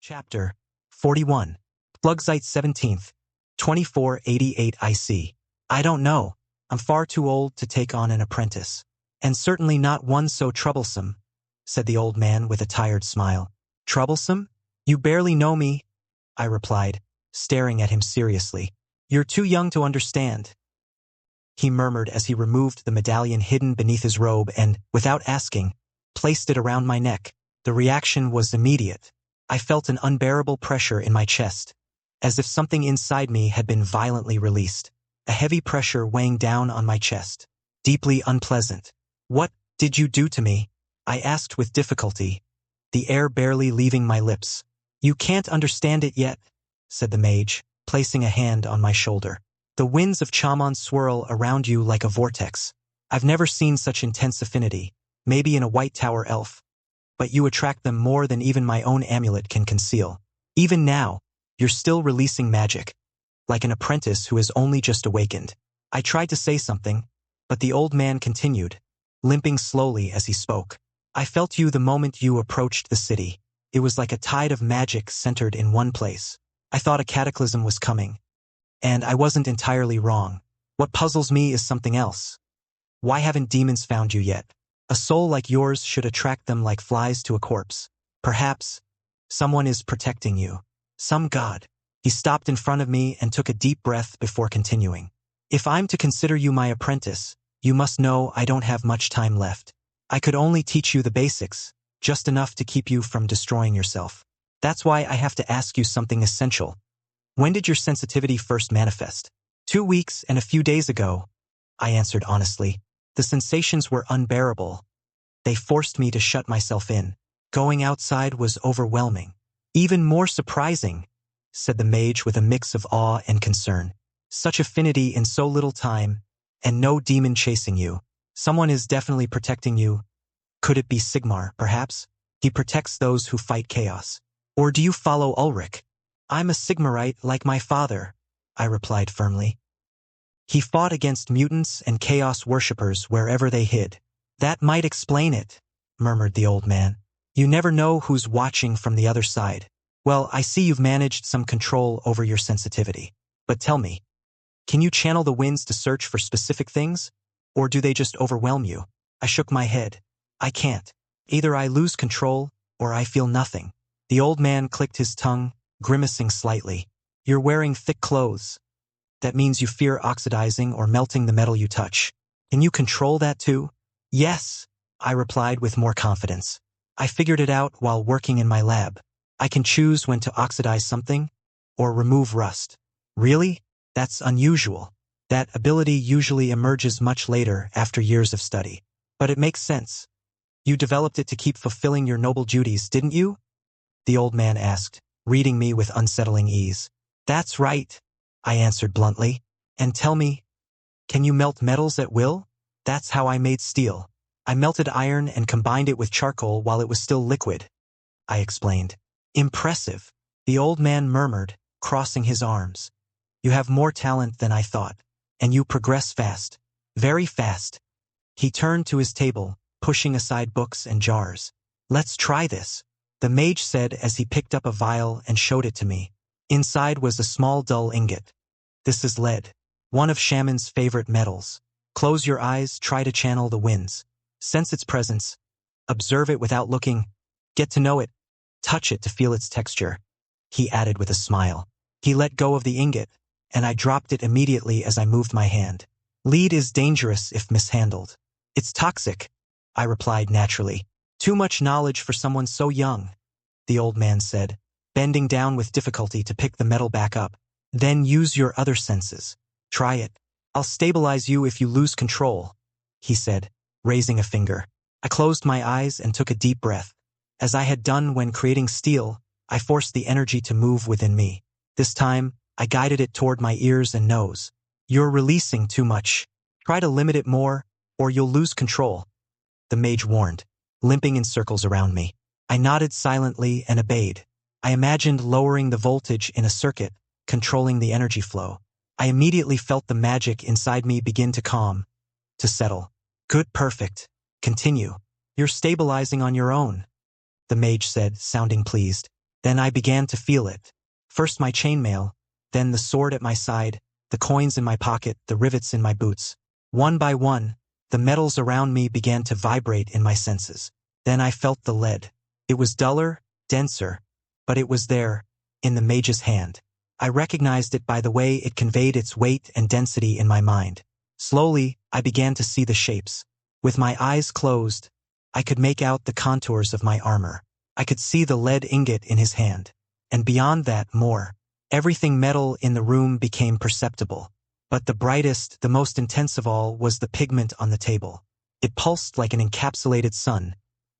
Chapter 41. Plugsite 17th, 2488 IC. I don't know. I'm far too old to take on an apprentice. And certainly not one so troublesome, said the old man with a tired smile. Troublesome? You barely know me, I replied, staring at him seriously. You're too young to understand, he murmured as he removed the medallion hidden beneath his robe and, without asking, placed it around my neck. The reaction was immediate. I felt an unbearable pressure in my chest, as if something inside me had been violently released. A heavy pressure weighing down on my chest. Deeply unpleasant. What did you do to me? I asked with difficulty, the air barely leaving my lips. You can't understand it yet, said the mage, placing a hand on my shoulder. The winds of Chamon swirl around you like a vortex. I've never seen such intense affinity, maybe in a White Tower elf. But you attract them more than even my own amulet can conceal. Even now, you're still releasing magic, like an apprentice who has only just awakened. I tried to say something, but the old man continued, limping slowly as he spoke. I felt you the moment you approached the city. It was like a tide of magic centered in one place. I thought a cataclysm was coming. And I wasn't entirely wrong. What puzzles me is something else. Why haven't demons found you yet? A soul like yours should attract them like flies to a corpse. Perhaps someone is protecting you. Some god. He stopped in front of me and took a deep breath before continuing. If I'm to consider you my apprentice, you must know I don't have much time left. I could only teach you the basics, just enough to keep you from destroying yourself. That's why I have to ask you something essential. When did your sensitivity first manifest? 2 weeks and a few days ago, I answered honestly. The sensations were unbearable. They forced me to shut myself in. Going outside was overwhelming. Even more surprising, said the mage with a mix of awe and concern. Such affinity in so little time, and no demon chasing you. Someone is definitely protecting you. Could it be Sigmar, perhaps? He protects those who fight chaos. Or do you follow Ulrich? I'm a Sigmarite like my father, I replied firmly. He fought against mutants and chaos worshippers wherever they hid. That might explain it, murmured the old man. You never know who's watching from the other side. Well, I see you've managed some control over your sensitivity. But tell me, can you channel the winds to search for specific things? Or do they just overwhelm you? I shook my head. I can't. Either I lose control, or I feel nothing. The old man clicked his tongue, grimacing slightly. You're wearing thick clothes. That means you fear oxidizing or melting the metal you touch. Can you control that too? Yes, I replied with more confidence. I figured it out while working in my lab. I can choose when to oxidize something or remove rust. Really? That's unusual. That ability usually emerges much later after years of study. But it makes sense. You developed it to keep fulfilling your noble duties, didn't you? The old man asked, reading me with unsettling ease. That's right, I answered bluntly. And tell me, can you melt metals at will? That's how I made steel. I melted iron and combined it with charcoal while it was still liquid, I explained. Impressive, the old man murmured, crossing his arms. You have more talent than I thought, and you progress fast, very fast. He turned to his table, pushing aside books and jars. Let's try this, the mage said as he picked up a vial and showed it to me. Inside was a small dull ingot. This is lead, one of Shaman's favorite metals. Close your eyes, try to channel the winds. Sense its presence. Observe it without looking. Get to know it. Touch it to feel its texture, he added with a smile. He let go of the ingot, and I dropped it immediately as I moved my hand. Lead is dangerous if mishandled. It's toxic, I replied naturally. Too much knowledge for someone so young, the old man said, bending down with difficulty to pick the metal back up. Then use your other senses. Try it. I'll stabilize you if you lose control, he said, raising a finger. I closed my eyes and took a deep breath. As I had done when creating steel, I forced the energy to move within me. This time, I guided it toward my ears and nose. You're releasing too much. Try to limit it more, or you'll lose control, the mage warned, limping in circles around me. I nodded silently and obeyed. I imagined lowering the voltage in a circuit, controlling the energy flow. I immediately felt the magic inside me begin to calm, to settle. Good, perfect. Continue. You're stabilizing on your own, the mage said, sounding pleased. Then I began to feel it. First my chainmail, then the sword at my side, the coins in my pocket, the rivets in my boots. One by one, the metals around me began to vibrate in my senses. Then I felt the lead. It was duller, denser, but it was there, in the mage's hand. I recognized it by the way it conveyed its weight and density in my mind. Slowly, I began to see the shapes. With my eyes closed, I could make out the contours of my armor. I could see the lead ingot in his hand. And beyond that, more. Everything metal in the room became perceptible. But the brightest, the most intense of all, was the pigment on the table. It pulsed like an encapsulated sun,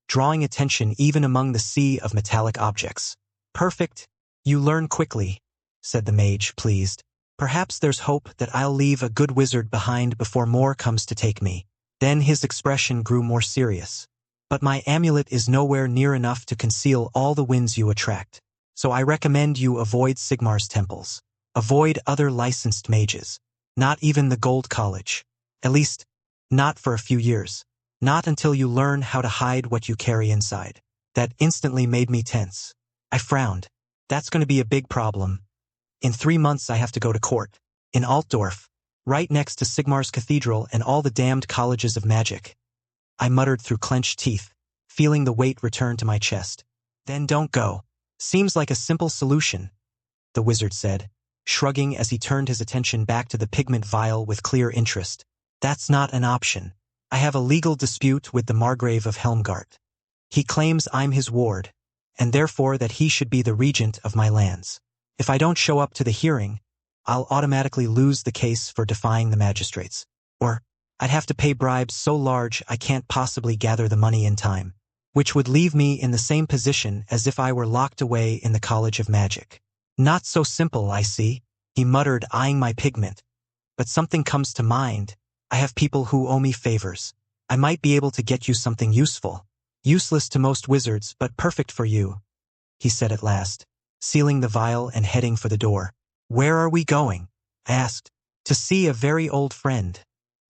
drawing attention even among the sea of metallic objects. Perfect. You learn quickly, said the mage, pleased. Perhaps there's hope that I'll leave a good wizard behind before more comes to take me. Then his expression grew more serious. But my amulet is nowhere near enough to conceal all the winds you attract. So I recommend you avoid Sigmar's temples. Avoid other licensed mages. Not even the Gold College. At least, not for a few years. Not until you learn how to hide what you carry inside. That instantly made me tense. I frowned. That's going to be a big problem. In 3 months I have to go to court. In Altdorf, right next to Sigmar's cathedral and all the damned colleges of magic. I muttered through clenched teeth, feeling the weight return to my chest. Then don't go. Seems like a simple solution, the wizard said, shrugging as he turned his attention back to the pigment vial with clear interest. That's not an option. I have a legal dispute with the Margrave of Helmgart. He claims I'm his ward, and therefore that he should be the regent of my lands. If I don't show up to the hearing, I'll automatically lose the case for defying the magistrates. Or, I'd have to pay bribes so large I can't possibly gather the money in time, which would leave me in the same position as if I were locked away in the College of Magic. Not so simple, I see, he muttered, eyeing my pigment. But something comes to mind. I have people who owe me favors. I might be able to get you something useful. Useless to most wizards, but perfect for you, he said at last, sealing the vial and heading for the door. Where are we going? I asked. To see a very old friend,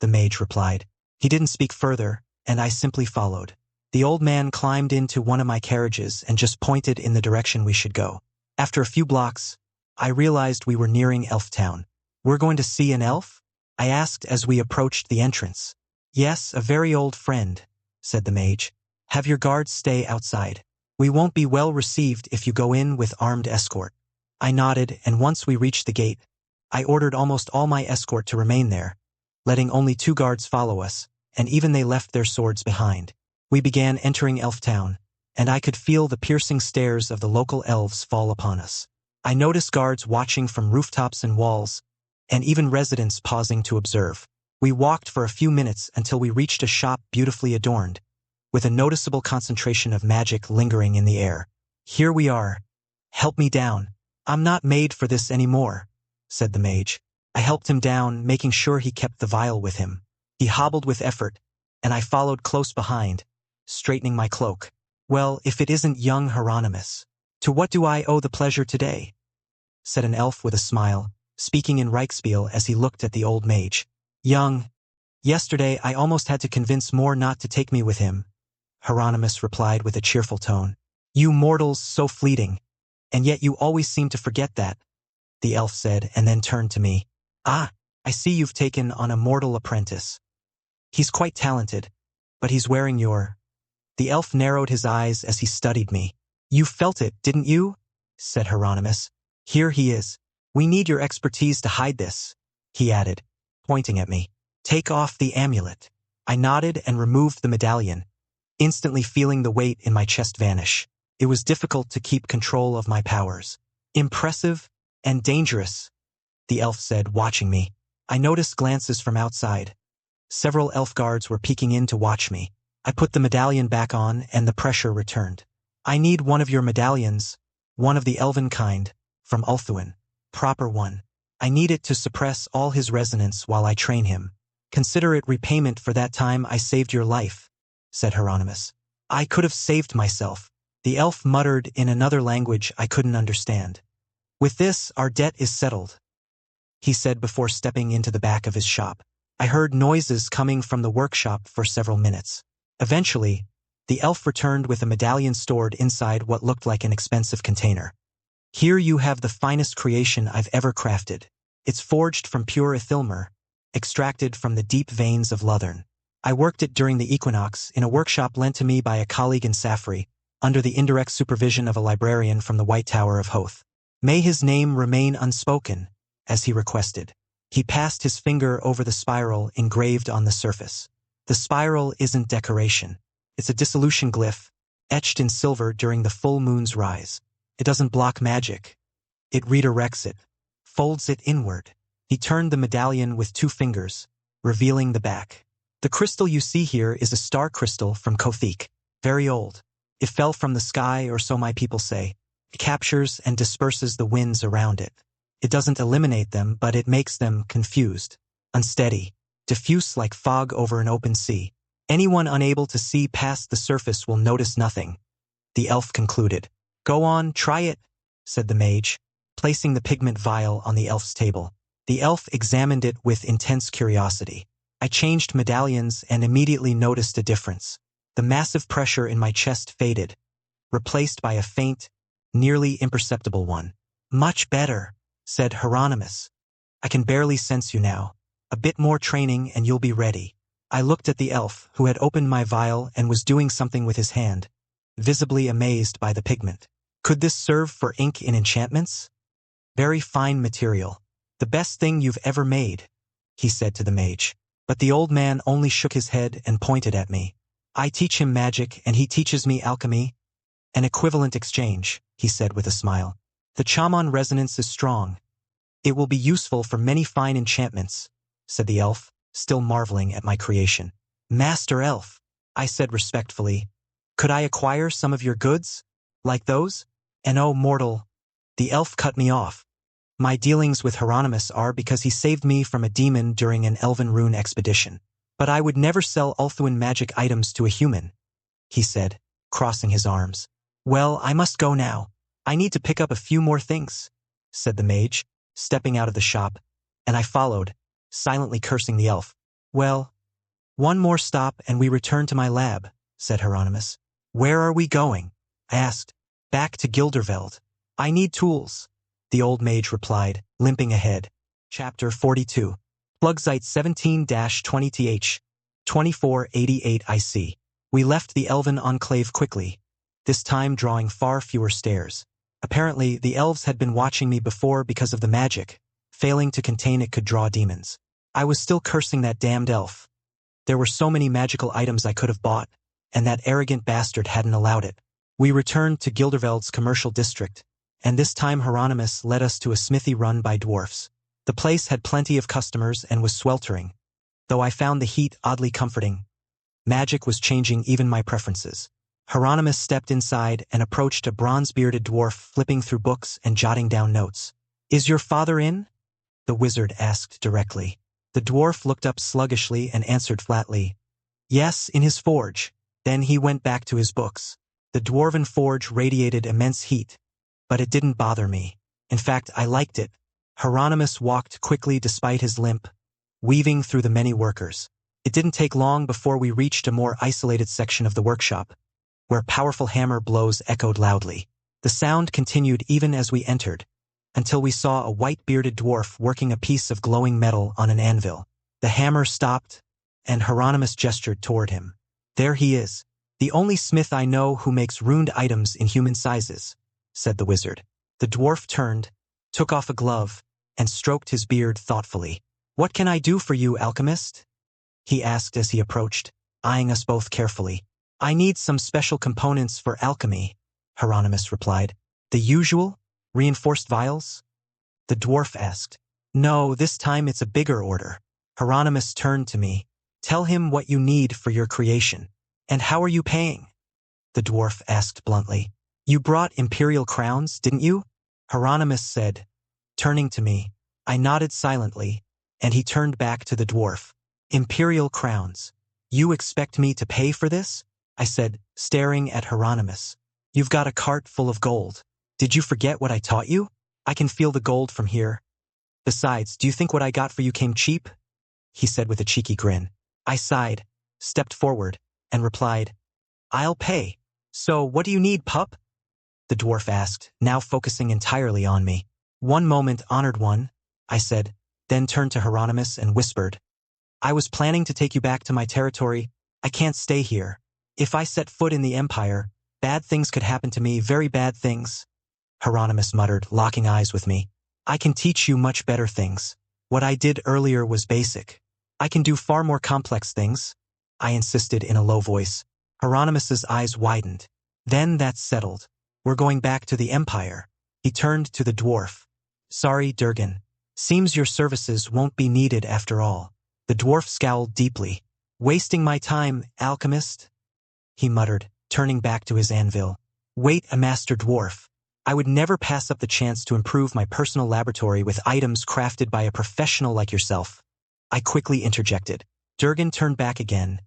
the mage replied. He didn't speak further, and I simply followed. The old man climbed into one of my carriages and just pointed in the direction we should go. After a few blocks, I realized we were nearing Elftown. We're going to see an elf? I asked as we approached the entrance. Yes, a very old friend, said the mage. Have your guards stay outside. We won't be well received if you go in with armed escort. I nodded, and once we reached the gate, I ordered almost all my escort to remain there, letting only 2 guards follow us, and even they left their swords behind. We began entering Elftown, and I could feel the piercing stares of the local elves fall upon us. I noticed guards watching from rooftops and walls, and even residents pausing to observe. We walked for a few minutes until we reached a shop beautifully adorned, with a noticeable concentration of magic lingering in the air. Here we are. Help me down. I'm not made for this anymore, said the mage. I helped him down, making sure he kept the vial with him. He hobbled with effort, and I followed close behind, straightening my cloak. Well, if it isn't young Hieronymus. To what do I owe the pleasure today? Said an elf with a smile, speaking in Reichspiel as he looked at the old mage. Young. Yesterday I almost had to convince Moore not to take me with him, Hieronymus replied with a cheerful tone. You mortals so fleeting, and yet you always seem to forget that, the elf said, and then turned to me. Ah, I see you've taken on a mortal apprentice. He's quite talented, but he's wearing your... The elf narrowed his eyes as he studied me. You felt it, didn't you? Said Hieronymus. Here he is. We need your expertise to hide this, he added, pointing at me. Take off the amulet. I nodded and removed the medallion, instantly feeling the weight in my chest vanish. It was difficult to keep control of my powers. Impressive and dangerous, the elf said, watching me. I noticed glances from outside. Several elf guards were peeking in to watch me. I put the medallion back on and the pressure returned. I need one of your medallions, one of the elven kind, from Ulthuan. Proper one. I need it to suppress all his resonance while I train him. Consider it repayment for that time I saved your life, said Hieronymus. I could have saved myself. The elf muttered in another language I couldn't understand. With this, our debt is settled, he said before stepping into the back of his shop. I heard noises coming from the workshop for several minutes. Eventually, The elf returned with a medallion stored inside what looked like an expensive container. Here you have the finest creation I've ever crafted. It's forged from pure ethylmer, extracted from the deep veins of Luthern. I worked it during the equinox in a workshop lent to me by a colleague in Safri, under the indirect supervision of a librarian from the White Tower of Hoth. May his name remain unspoken, as he requested. He passed his finger over the spiral engraved on the surface. The spiral isn't decoration. It's a dissolution glyph, etched in silver during the full moon's rise. It doesn't block magic. It redirects it, folds it inward. He turned the medallion with 2 fingers, revealing the back. The crystal you see here is a star crystal from Kothik, very old. It fell from the sky, or so my people say. It captures and disperses the winds around it. It doesn't eliminate them, but it makes them confused, unsteady, diffuse like fog over an open sea. Anyone unable to see past the surface will notice nothing. The elf concluded. Go on, try it, said the mage, placing the pigment vial on the elf's table. The elf examined it with intense curiosity. I changed medallions and immediately noticed a difference. The massive pressure in my chest faded, replaced by a faint, nearly imperceptible one. Much better, said Hieronymus. I can barely sense you now. A bit more training and you'll be ready. I looked at the elf, who had opened my vial and was doing something with his hand, visibly amazed by the pigment. Could this serve for ink in enchantments? Very fine material. The best thing you've ever made, he said to the mage. But the old man only shook his head and pointed at me. I teach him magic and he teaches me alchemy. An equivalent exchange, he said with a smile. The Chamon resonance is strong. It will be useful for many fine enchantments, said the elf, still marveling at my creation. Master elf, I said respectfully, could I acquire some of your goods? Like those? And oh, mortal, the elf cut me off. My dealings with Hieronymus are because he saved me from a demon during an elven rune expedition. But I would never sell Ulthuan magic items to a human, he said, crossing his arms. Well, I must go now. I need to pick up a few more things, said the mage, stepping out of the shop, and I followed, silently cursing the elf. Well, one more stop and we return to my lab, said Hieronymus. Where are we going? I asked. Back to Gilderveld. I need tools, the old mage replied, limping ahead. Chapter 42. Plugzite 17-20th, 2488 IC. We left the elven enclave quickly, this time drawing far fewer stairs. Apparently, the elves had been watching me before because of the magic. Failing to contain it could draw demons. I was still cursing that damned elf. There were so many magical items I could have bought, and that arrogant bastard hadn't allowed it. We returned to Gilderveld's commercial district, and this time Hieronymus led us to a smithy run by dwarfs. The place had plenty of customers and was sweltering, though I found the heat oddly comforting. Magic was changing even my preferences. Hieronymus stepped inside and approached a bronze-bearded dwarf flipping through books and jotting down notes. Is your father in? The wizard asked directly. The dwarf looked up sluggishly and answered flatly. Yes, in his forge. Then he went back to his books. The dwarven forge radiated immense heat, but it didn't bother me. In fact, I liked it. Hieronymus walked quickly despite his limp, weaving through the many workers. It didn't take long before we reached a more isolated section of the workshop, where powerful hammer blows echoed loudly. The sound continued even as we entered, until we saw a white-bearded dwarf working a piece of glowing metal on an anvil. The hammer stopped, and Hieronymus gestured toward him. There he is, the only smith I know who makes runed items in human sizes, said the wizard. The dwarf turned, took off a glove, and stroked his beard thoughtfully. What can I do for you, alchemist? He asked as he approached, eyeing us both carefully. I need some special components for alchemy, Hieronymus replied. The usual? Reinforced vials? The dwarf asked. No, this time it's a bigger order. Hieronymus turned to me. Tell him what you need for your creation. And how are you paying? The dwarf asked bluntly. You brought imperial crowns, didn't you? Hieronymus said, turning to me. I nodded silently, and he turned back to the dwarf. Imperial crowns. You expect me to pay for this? I said, staring at Hieronymus. You've got a cart full of gold. Did you forget what I taught you? I can feel the gold from here. Besides, do you think what I got for you came cheap? He said with a cheeky grin. I sighed, stepped forward, and replied, I'll pay. So what do you need, pup? The dwarf asked, now focusing entirely on me. One moment, honored one, I said, then turned to Hieronymus and whispered. I was planning to take you back to my territory. I can't stay here. If I set foot in the Empire, bad things could happen to me, very bad things. Hieronymus muttered, locking eyes with me. I can teach you much better things. What I did earlier was basic. I can do far more complex things, I insisted in a low voice. Hieronymus's eyes widened. Then that's settled. We're going back to the Empire. He turned to the dwarf. Sorry, Durgan. Seems your services won't be needed after all. The dwarf scowled deeply. Wasting my time, alchemist? He muttered, turning back to his anvil. Wait, a master dwarf. I would never pass up the chance to improve my personal laboratory with items crafted by a professional like yourself. I quickly interjected. Durgan turned back again,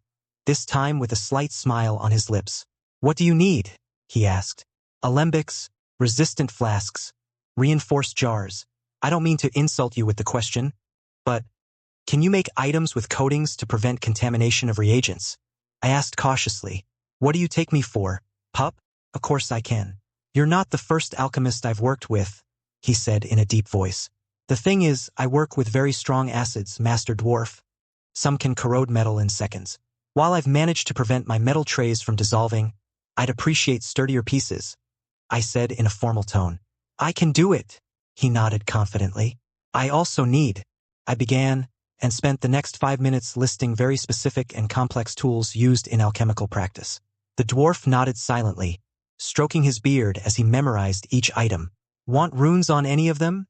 this time with a slight smile on his lips. What do you need? He asked. Alembics, resistant flasks, reinforced jars. I don't mean to insult you with the question, but can you make items with coatings to prevent contamination of reagents? I asked cautiously. What do you take me for, pup? Of course I can. You're not the first alchemist I've worked with, he said in a deep voice. The thing is, I work with very strong acids, Master Dwarf. Some can corrode metal in seconds. While I've managed to prevent my metal trays from dissolving, I'd appreciate sturdier pieces, I said in a formal tone. I can do it, he nodded confidently. I also need, I began, and spent the next 5 minutes listing very specific and complex tools used in alchemical practice. The dwarf nodded silently, stroking his beard as he memorized each item. Want runes on any of them?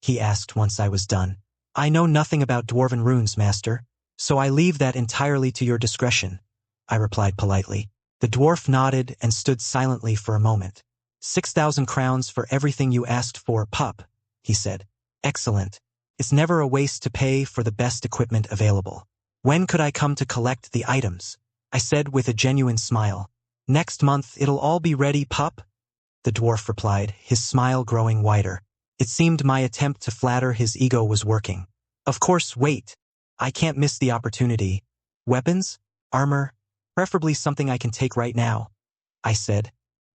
He asked once I was done. I know nothing about dwarven runes, master, so I leave that entirely to your discretion, I replied politely. The dwarf nodded and stood silently for a moment. 6,000 crowns for everything you asked for, pup, he said. Excellent. It's never a waste to pay for the best equipment available. When could I come to collect the items? I said with a genuine smile. Next month it'll all be ready, pup, the dwarf replied, his smile growing wider. It seemed my attempt to flatter his ego was working. Of course, wait. I can't miss the opportunity. Weapons? Armor? Preferably something I can take right now, I said,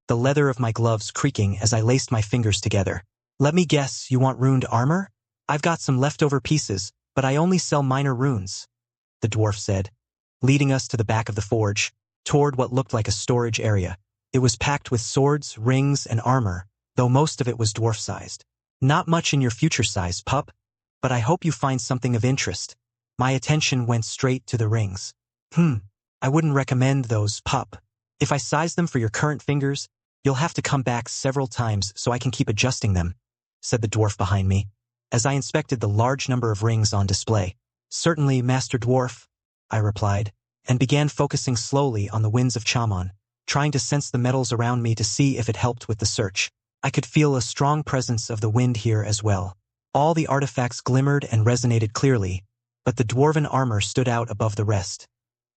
the leather of my gloves creaking as I laced my fingers together. Let me guess, you want runed armor? I've got some leftover pieces, but I only sell minor runes, the dwarf said, leading us to the back of the forge, toward what looked like a storage area. It was packed with swords, rings, and armor, though most of it was dwarf-sized. Not much in your future size, pup, but I hope you find something of interest. My attention went straight to the rings. I wouldn't recommend those, pup. If I size them for your current fingers, you'll have to come back several times so I can keep adjusting them, said the dwarf behind me, as I inspected the large number of rings on display. Certainly, Master Dwarf, I replied, and began focusing slowly on the winds of Chamon, trying to sense the metals around me to see if it helped with the search. I could feel a strong presence of the wind here as well. All the artifacts glimmered and resonated clearly, but the dwarven armor stood out above the rest.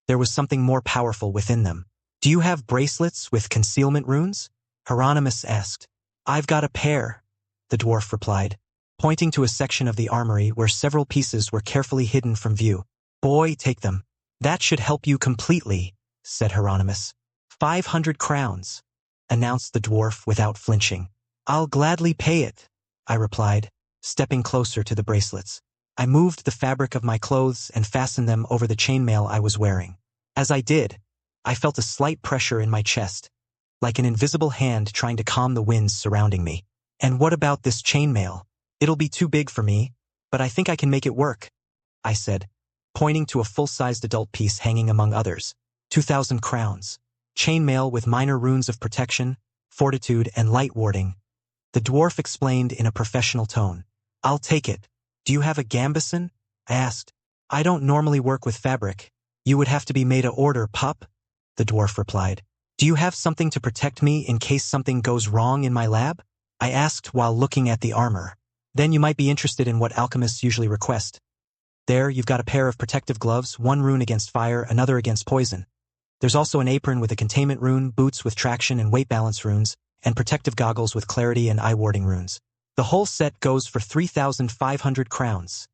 There was something more powerful within them. Do you have bracelets with concealment runes? Hieronymus asked. I've got a pair, the dwarf replied, pointing to a section of the armory where several pieces were carefully hidden from view. Boy, take them. That should help you completely, said Hieronymus. 500 crowns, announced the dwarf without flinching. I'll gladly pay it, I replied, stepping closer to the bracelets. I moved the fabric of my clothes and fastened them over the chainmail I was wearing. As I did, I felt a slight pressure in my chest, like an invisible hand trying to calm the winds surrounding me. And what about this chainmail? It'll be too big for me, but I think I can make it work, I said, pointing to a full-sized adult piece hanging among others. 2,000 crowns. Chainmail with minor runes of protection, fortitude, and light warding. The dwarf explained in a professional tone. I'll take it. Do you have a gambeson? I asked. I don't normally work with fabric. You would have to be made to order, pup, the dwarf replied. Do you have something to protect me in case something goes wrong in my lab? I asked while looking at the armor. Then you might be interested in what alchemists usually request. There, you've got a pair of protective gloves, one rune against fire, another against poison. There's also an apron with a containment rune, boots with traction and weight balance runes, and protective goggles with clarity and eye-warding runes. The whole set goes for 3,500 crowns,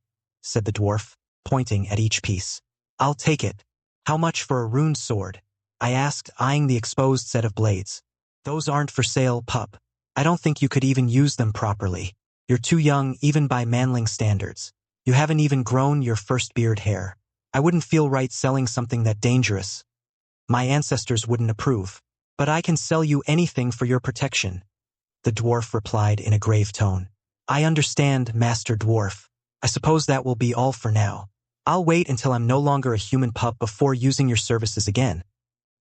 said the dwarf, pointing at each piece. I'll take it. How much for a rune sword? I asked, eyeing the exposed set of blades. Those aren't for sale, pup. I don't think you could even use them properly. You're too young, even by manling standards. You haven't even grown your first beard hair. I wouldn't feel right selling something that dangerous. My ancestors wouldn't approve. But I can sell you anything for your protection, the dwarf replied in a grave tone. I understand, Master Dwarf. I suppose that will be all for now. I'll wait until I'm no longer a human pup before using your services again,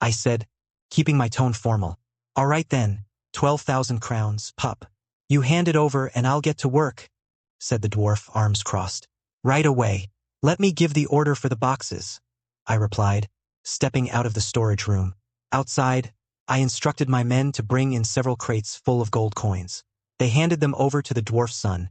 I said, keeping my tone formal. All right then, 12,000 crowns, pup. You hand it over and I'll get to work, said the dwarf, arms crossed. Right away. Let me give the order for the boxes, I replied, stepping out of the storage room. Outside, I instructed my men to bring in several crates full of gold coins. They handed them over to the dwarf's son,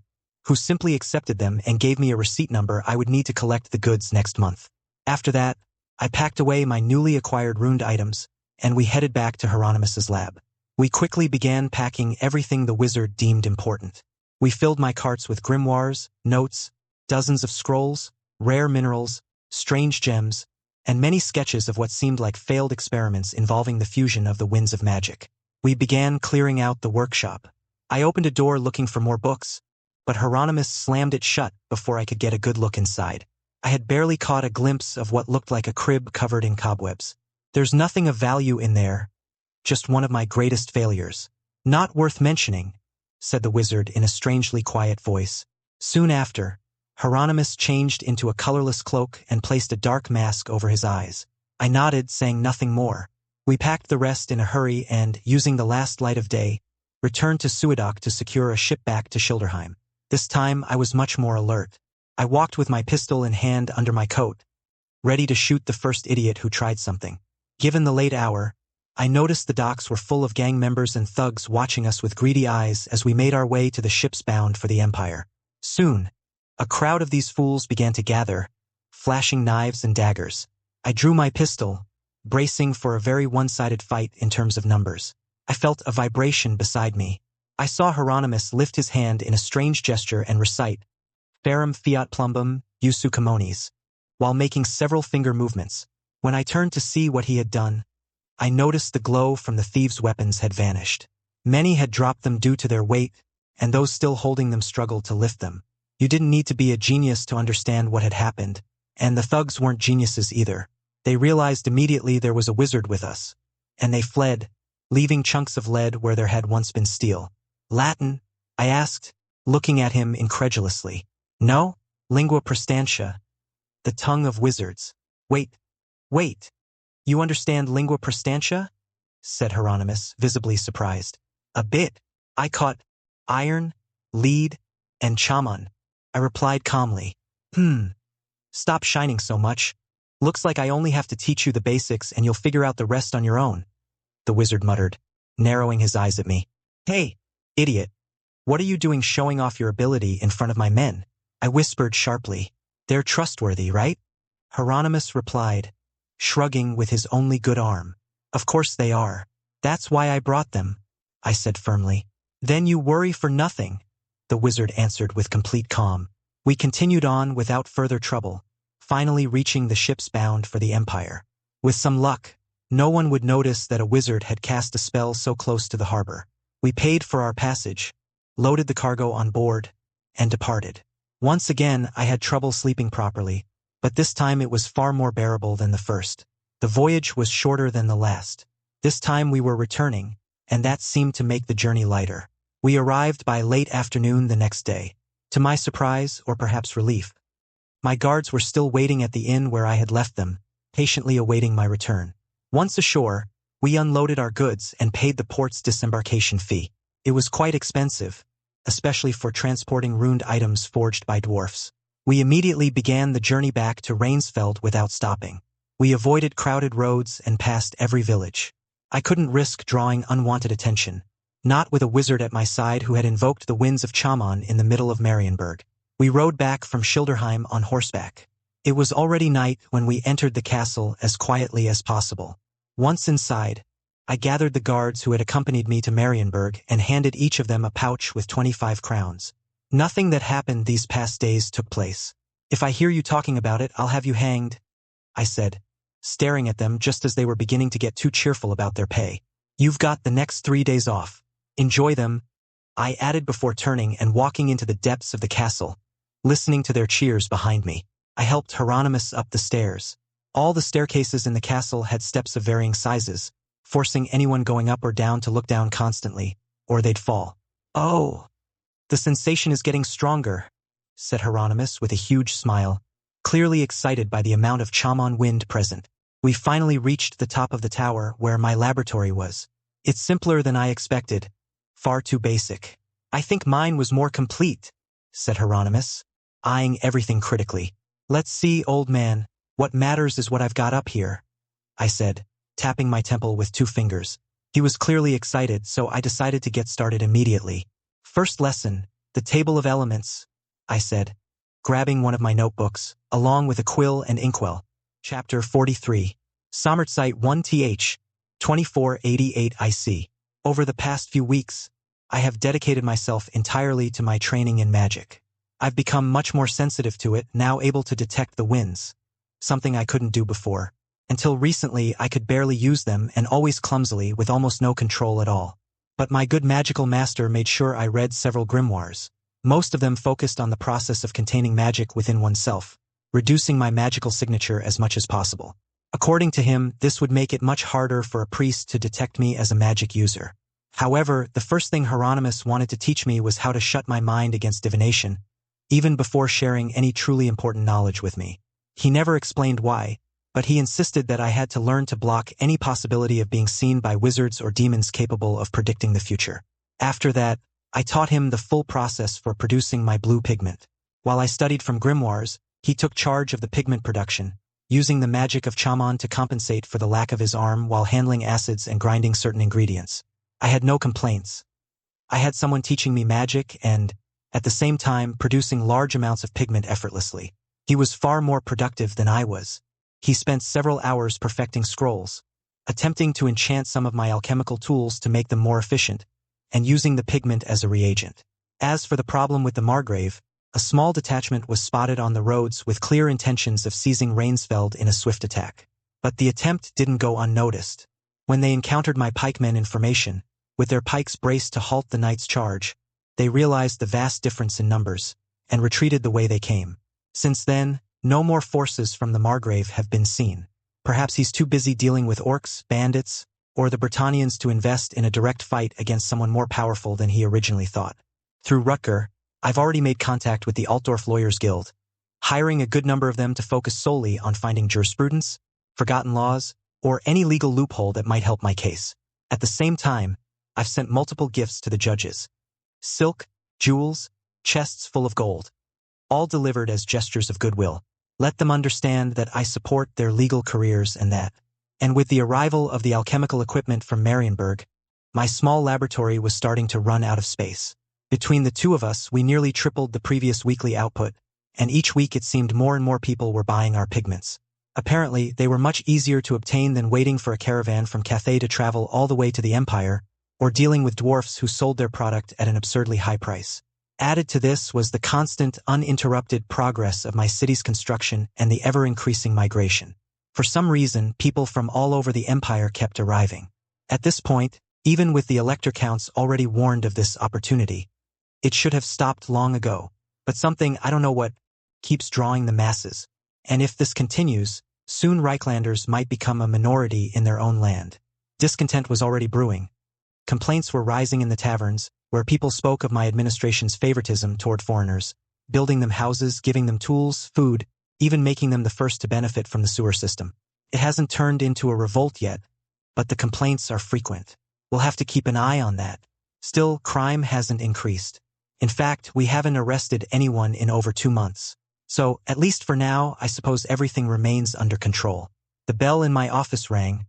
who simply accepted them and gave me a receipt number I would need to collect the goods next month. After that, I packed away my newly acquired runed items, and we headed back to Hieronymus's lab. We quickly began packing everything the wizard deemed important. We filled my carts with grimoires, notes, dozens of scrolls, rare minerals, strange gems, and many sketches of what seemed like failed experiments involving the fusion of the winds of magic. We began clearing out the workshop. I opened a door looking for more books, but Hieronymus slammed it shut before I could get a good look inside. I had barely caught a glimpse of what looked like a crib covered in cobwebs. There's nothing of value in there, just one of my greatest failures. Not worth mentioning, said the wizard in a strangely quiet voice. Soon after, Hieronymus changed into a colorless cloak and placed a dark mask over his eyes. I nodded, saying nothing more. We packed the rest in a hurry and, using the last light of day, returned to Suedoc to secure a ship back to Schilderheim. This time I was much more alert. I walked with my pistol in hand under my coat, ready to shoot the first idiot who tried something. Given the late hour, I noticed the docks were full of gang members and thugs watching us with greedy eyes as we made our way to the ships bound for the Empire. Soon, a crowd of these fools began to gather, flashing knives and daggers. I drew my pistol, bracing for a very one-sided fight in terms of numbers. I felt a vibration beside me. I saw Hieronymus lift his hand in a strange gesture and recite, Ferrum fiat plumbum, usu commonis, while making several finger movements. When I turned to see what he had done, I noticed the glow from the thieves' weapons had vanished. Many had dropped them due to their weight, and those still holding them struggled to lift them. You didn't need to be a genius to understand what had happened, and the thugs weren't geniuses either. They realized immediately there was a wizard with us, and they fled, leaving chunks of lead where there had once been steel. Latin? I asked, looking at him incredulously. No, lingua praestantia, the tongue of wizards. Wait. You understand lingua praestantia? Said Hieronymus, visibly surprised. A bit. I caught iron, lead, and chamon. I replied calmly. Stop shining so much. Looks like I only have to teach you the basics and you'll figure out the rest on your own, the wizard muttered, narrowing his eyes at me. Hey, idiot. What are you doing showing off your ability in front of my men? I whispered sharply. They're trustworthy, right? Hieronymus replied, shrugging with his only good arm. Of course they are. That's why I brought them, I said firmly. Then you worry for nothing, the wizard answered with complete calm. We continued on without further trouble, finally reaching the ships bound for the Empire. With some luck, no one would notice that a wizard had cast a spell so close to the harbor. We paid for our passage, loaded the cargo on board, and departed. Once again, I had trouble sleeping properly, but this time it was far more bearable than the first. The voyage was shorter than the last. This time we were returning, and that seemed to make the journey lighter. We arrived by late afternoon the next day. To my surprise, or perhaps relief, my guards were still waiting at the inn where I had left them, patiently awaiting my return. Once ashore, we unloaded our goods and paid the port's disembarkation fee. It was quite expensive, especially for transporting runed items forged by dwarfs. We immediately began the journey back to Rainsfeld without stopping. We avoided crowded roads and passed every village. I couldn't risk drawing unwanted attention, not with a wizard at my side who had invoked the winds of Chamon in the middle of Marienburg. We rode back from Schilderheim on horseback. It was already night when we entered the castle as quietly as possible. Once inside, I gathered the guards who had accompanied me to Marienburg and handed each of them a pouch with 25 crowns. Nothing that happened these past days took place. If I hear you talking about it, I'll have you hanged, I said, staring at them just as they were beginning to get too cheerful about their pay. You've got the next 3 days off. Enjoy them, I added before turning and walking into the depths of the castle, listening to their cheers behind me. I helped Hieronymus up the stairs. All the staircases in the castle had steps of varying sizes, forcing anyone going up or down to look down constantly, or they'd fall. Oh, the sensation is getting stronger, said Hieronymus with a huge smile, clearly excited by the amount of chamon wind present. We finally reached the top of the tower where my laboratory was. It's simpler than I expected. Far too basic. I think mine was more complete, said Hieronymus, eyeing everything critically. Let's see, old man. What matters is what I've got up here, I said, tapping my temple with 2 fingers. He was clearly excited, so I decided to get started immediately. First lesson, the table of elements, I said, grabbing one of my notebooks, along with a quill and inkwell. Chapter 43. Somertsite 1th, 2488 IC. Over the past few weeks, I have dedicated myself entirely to my training in magic. I've become much more sensitive to it, now able to detect the winds, something I couldn't do before. Until recently, I could barely use them and always clumsily with almost no control at all. But my good magical master made sure I read several grimoires. Most of them focused on the process of containing magic within oneself, reducing my magical signature as much as possible. According to him, this would make it much harder for a priest to detect me as a magic user. However, the first thing Hieronymus wanted to teach me was how to shut my mind against divination, even before sharing any truly important knowledge with me. He never explained why, but he insisted that I had to learn to block any possibility of being seen by wizards or demons capable of predicting the future. After that, I taught him the full process for producing my blue pigment. While I studied from grimoires, he took charge of the pigment production, using the magic of chamon to compensate for the lack of his arm while handling acids and grinding certain ingredients. I had no complaints. I had someone teaching me magic and, at the same time, producing large amounts of pigment effortlessly. He was far more productive than I was. He spent several hours perfecting scrolls, attempting to enchant some of my alchemical tools to make them more efficient, and using the pigment as a reagent. As for the problem with the Margrave, a small detachment was spotted on the roads with clear intentions of seizing Rainsfeld in a swift attack. But the attempt didn't go unnoticed. When they encountered my pikemen in formation, with their pikes braced to halt the knight's charge, they realized the vast difference in numbers, and retreated the way they came. Since then, no more forces from the Margrave have been seen. Perhaps he's too busy dealing with orcs, bandits, or the Bretonnians to invest in a direct fight against someone more powerful than he originally thought. Through Rutger, I've already made contact with the Altdorf Lawyers Guild, hiring a good number of them to focus solely on finding jurisprudence, forgotten laws, or any legal loophole that might help my case. At the same time, I've sent multiple gifts to the judges. Silk, jewels, chests full of gold, all delivered as gestures of goodwill. Let them understand that I support their legal careers and that. And with the arrival of the alchemical equipment from Marienburg, my small laboratory was starting to run out of space. Between the two of us, we nearly tripled the previous weekly output, and each week it seemed more and more people were buying our pigments. Apparently, they were much easier to obtain than waiting for a caravan from Cathay to travel all the way to the Empire, or dealing with dwarfs who sold their product at an absurdly high price. Added to this was the constant, uninterrupted progress of my city's construction and the ever-increasing migration. For some reason, people from all over the Empire kept arriving. At this point, even with the elector counts already warned of this opportunity, it should have stopped long ago. But something, I don't know what, keeps drawing the masses. And if this continues, soon Reichlanders might become a minority in their own land. Discontent was already brewing. Complaints were rising in the taverns, where people spoke of my administration's favoritism toward foreigners, building them houses, giving them tools, food, even making them the first to benefit from the sewer system. It hasn't turned into a revolt yet, but the complaints are frequent. We'll have to keep an eye on that. Still, crime hasn't increased. In fact, we haven't arrested anyone in over 2 months. So, at least for now, I suppose everything remains under control. The bell in my office rang,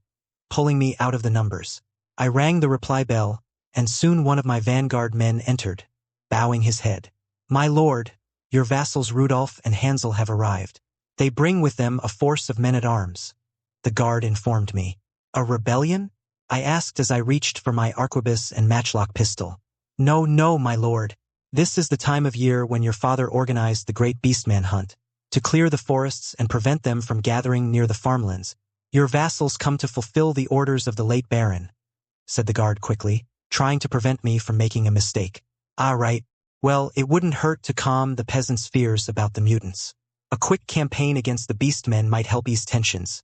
pulling me out of the numbers. I rang the reply bell, and soon one of my vanguard men entered, bowing his head. "My lord, your vassals Rudolph and Hansel have arrived. They bring with them a force of men-at-arms," the guard informed me. "A rebellion?" I asked as I reached for my arquebus and matchlock pistol. "No, no, my lord. This is the time of year when your father organized the great beastman hunt, to clear the forests and prevent them from gathering near the farmlands. Your vassals come to fulfill the orders of the late Baron, said the guard quickly, trying to prevent me from making a mistake. Ah, right. Well, it wouldn't hurt to calm the peasants' fears about the mutants. A quick campaign against the beastmen might help ease tensions.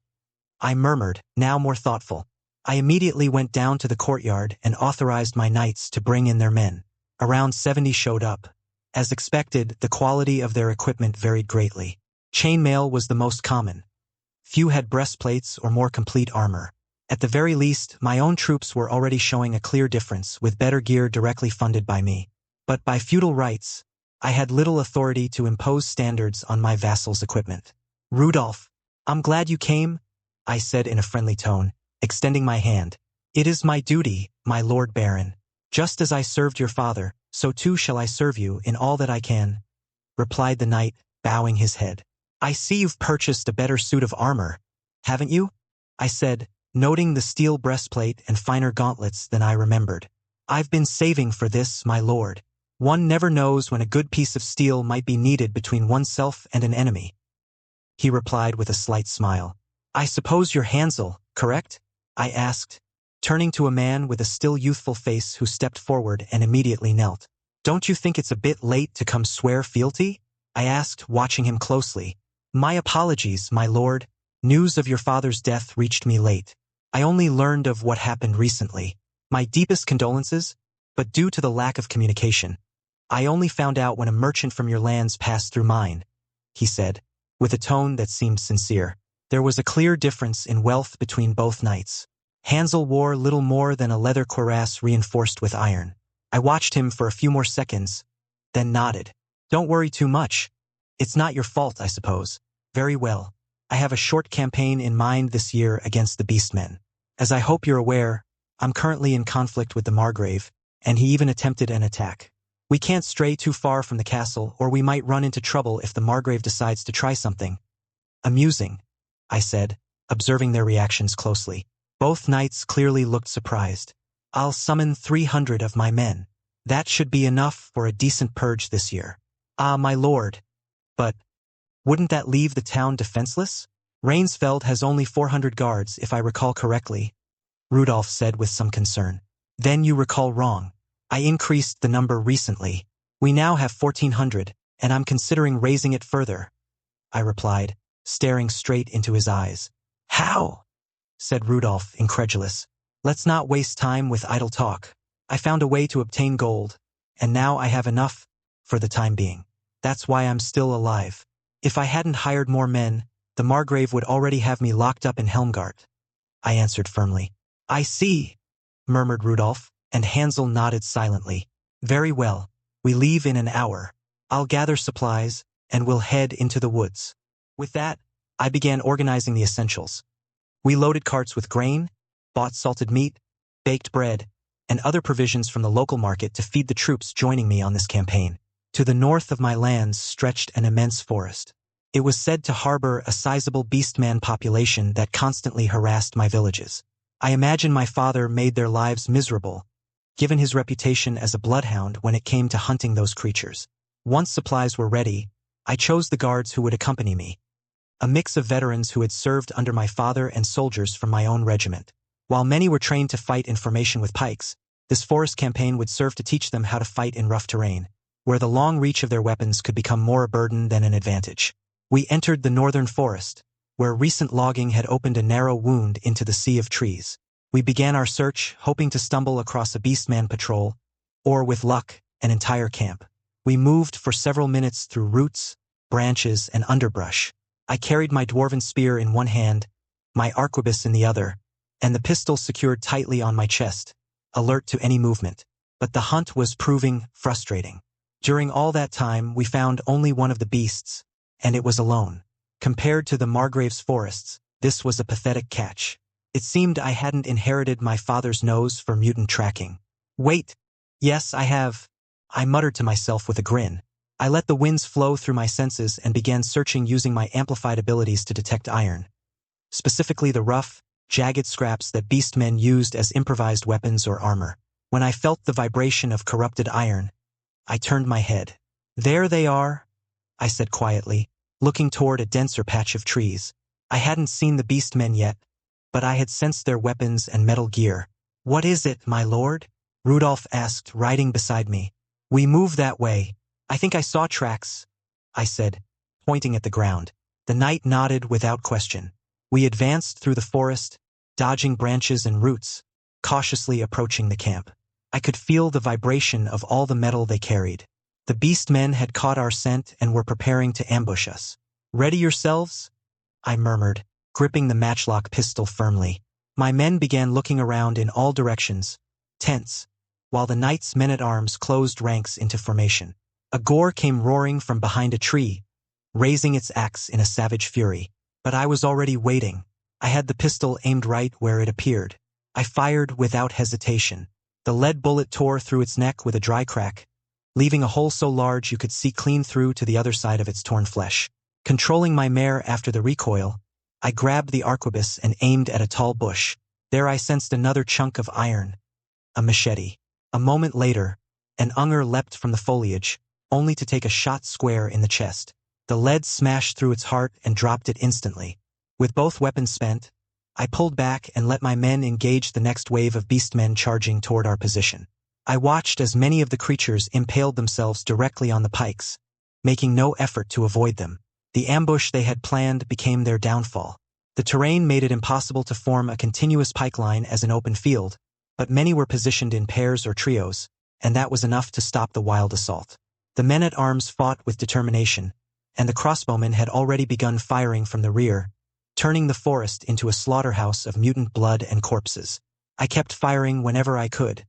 I murmured, now more thoughtful. I immediately went down to the courtyard and authorized my knights to bring in their men. Around 70 showed up. As expected, the quality of their equipment varied greatly. Chainmail was the most common. Few had breastplates or more complete armor. At the very least, my own troops were already showing a clear difference with better gear directly funded by me. But by feudal rights, I had little authority to impose standards on my vassals' equipment. Rudolph, I'm glad you came, I said in a friendly tone, extending my hand. It is my duty, my Lord Baron. Just as I served your father, so too shall I serve you in all that I can, replied the knight, bowing his head. I see you've purchased a better suit of armor, haven't you? I said, noting the steel breastplate and finer gauntlets than I remembered. I've been saving for this, my lord. One never knows when a good piece of steel might be needed between oneself and an enemy. He replied with a slight smile. I suppose you're Hansel, correct? I asked, turning to a man with a still youthful face who stepped forward and immediately knelt. Don't you think it's a bit late to come swear fealty? I asked, watching him closely. My apologies, my lord. News of your father's death reached me late. I only learned of what happened recently. My deepest condolences, but due to the lack of communication, I only found out when a merchant from your lands passed through mine, he said, with a tone that seemed sincere. There was a clear difference in wealth between both knights. Hansel wore little more than a leather cuirass reinforced with iron. I watched him for a few more seconds, then nodded. Don't worry too much. It's not your fault, I suppose. Very well. I have a short campaign in mind this year against the beastmen. As I hope you're aware, I'm currently in conflict with the Margrave, and he even attempted an attack. We can't stray too far from the castle, or we might run into trouble if the Margrave decides to try something. Amusing, I said, observing their reactions closely. Both knights clearly looked surprised. I'll summon 300 of my men. That should be enough for a decent purge this year. Ah, my lord. But wouldn't that leave the town defenseless? Rainsfeld has only 400 guards, if I recall correctly, Rudolph said with some concern. Then you recall wrong. I increased the number recently. We now have 1,400, and I'm considering raising it further, I replied, staring straight into his eyes. How? Said Rudolph, incredulous. Let's not waste time with idle talk. I found a way to obtain gold, and now I have enough for the time being. That's why I'm still alive. If I hadn't hired more men, the Margrave would already have me locked up in Helmgart, I answered firmly. I see, murmured Rudolph, and Hansel nodded silently. Very well. We leave in an hour. I'll gather supplies, and we'll head into the woods. With that, I began organizing the essentials. We loaded carts with grain, bought salted meat, baked bread, and other provisions from the local market to feed the troops joining me on this campaign. To the north of my lands stretched an immense forest. It was said to harbor a sizable beastman population that constantly harassed my villages. I imagine my father made their lives miserable, given his reputation as a bloodhound when it came to hunting those creatures. Once supplies were ready, I chose the guards who would accompany me. A mix of veterans who had served under my father and soldiers from my own regiment. While many were trained to fight in formation with pikes, this forest campaign would serve to teach them how to fight in rough terrain, where the long reach of their weapons could become more a burden than an advantage. We entered the northern forest, where recent logging had opened a narrow wound into the sea of trees. We began our search, hoping to stumble across a beastman patrol, or, with luck, an entire camp. We moved for several minutes through roots, branches, and underbrush. I carried my dwarven spear in one hand, my arquebus in the other, and the pistol secured tightly on my chest, alert to any movement. But the hunt was proving frustrating. During all that time, we found only one of the beasts, and it was alone. Compared to the Margrave's forests, this was a pathetic catch. It seemed I hadn't inherited my father's nose for mutant tracking. Wait. Yes, I have, I muttered to myself with a grin. I let the winds flow through my senses and began searching using my amplified abilities to detect iron. Specifically the rough, jagged scraps that beastmen used as improvised weapons or armor. When I felt the vibration of corrupted iron, I turned my head. There they are, I said quietly, looking toward a denser patch of trees. I hadn't seen the beastmen yet, but I had sensed their weapons and metal gear. "What is it, my lord?" Rudolph asked, riding beside me. "We move that way. I think I saw tracks," I said, pointing at the ground. The knight nodded without question. We advanced through the forest, dodging branches and roots, cautiously approaching the camp. I could feel the vibration of all the metal they carried. The beast men had caught our scent and were preparing to ambush us. "Ready yourselves?" I murmured, gripping the matchlock pistol firmly. My men began looking around in all directions, tense, while the knight's men-at-arms closed ranks into formation. A Gore came roaring from behind a tree, raising its axe in a savage fury. But I was already waiting. I had the pistol aimed right where it appeared. I fired without hesitation. The lead bullet tore through its neck with a dry crack, leaving a hole so large you could see clean through to the other side of its torn flesh. Controlling my mare after the recoil, I grabbed the arquebus and aimed at a tall bush. There I sensed another chunk of iron, a machete. A moment later, an Unger leapt from the foliage, only to take a shot square in the chest. The lead smashed through its heart and dropped it instantly. With both weapons spent, I pulled back and let my men engage the next wave of beastmen charging toward our position. I watched as many of the creatures impaled themselves directly on the pikes, making no effort to avoid them. The ambush they had planned became their downfall. The terrain made it impossible to form a continuous pike line as an open field, but many were positioned in pairs or trios, and that was enough to stop the wild assault. The men-at-arms fought with determination, and the crossbowmen had already begun firing from the rear, turning the forest into a slaughterhouse of mutant blood and corpses. I kept firing whenever I could,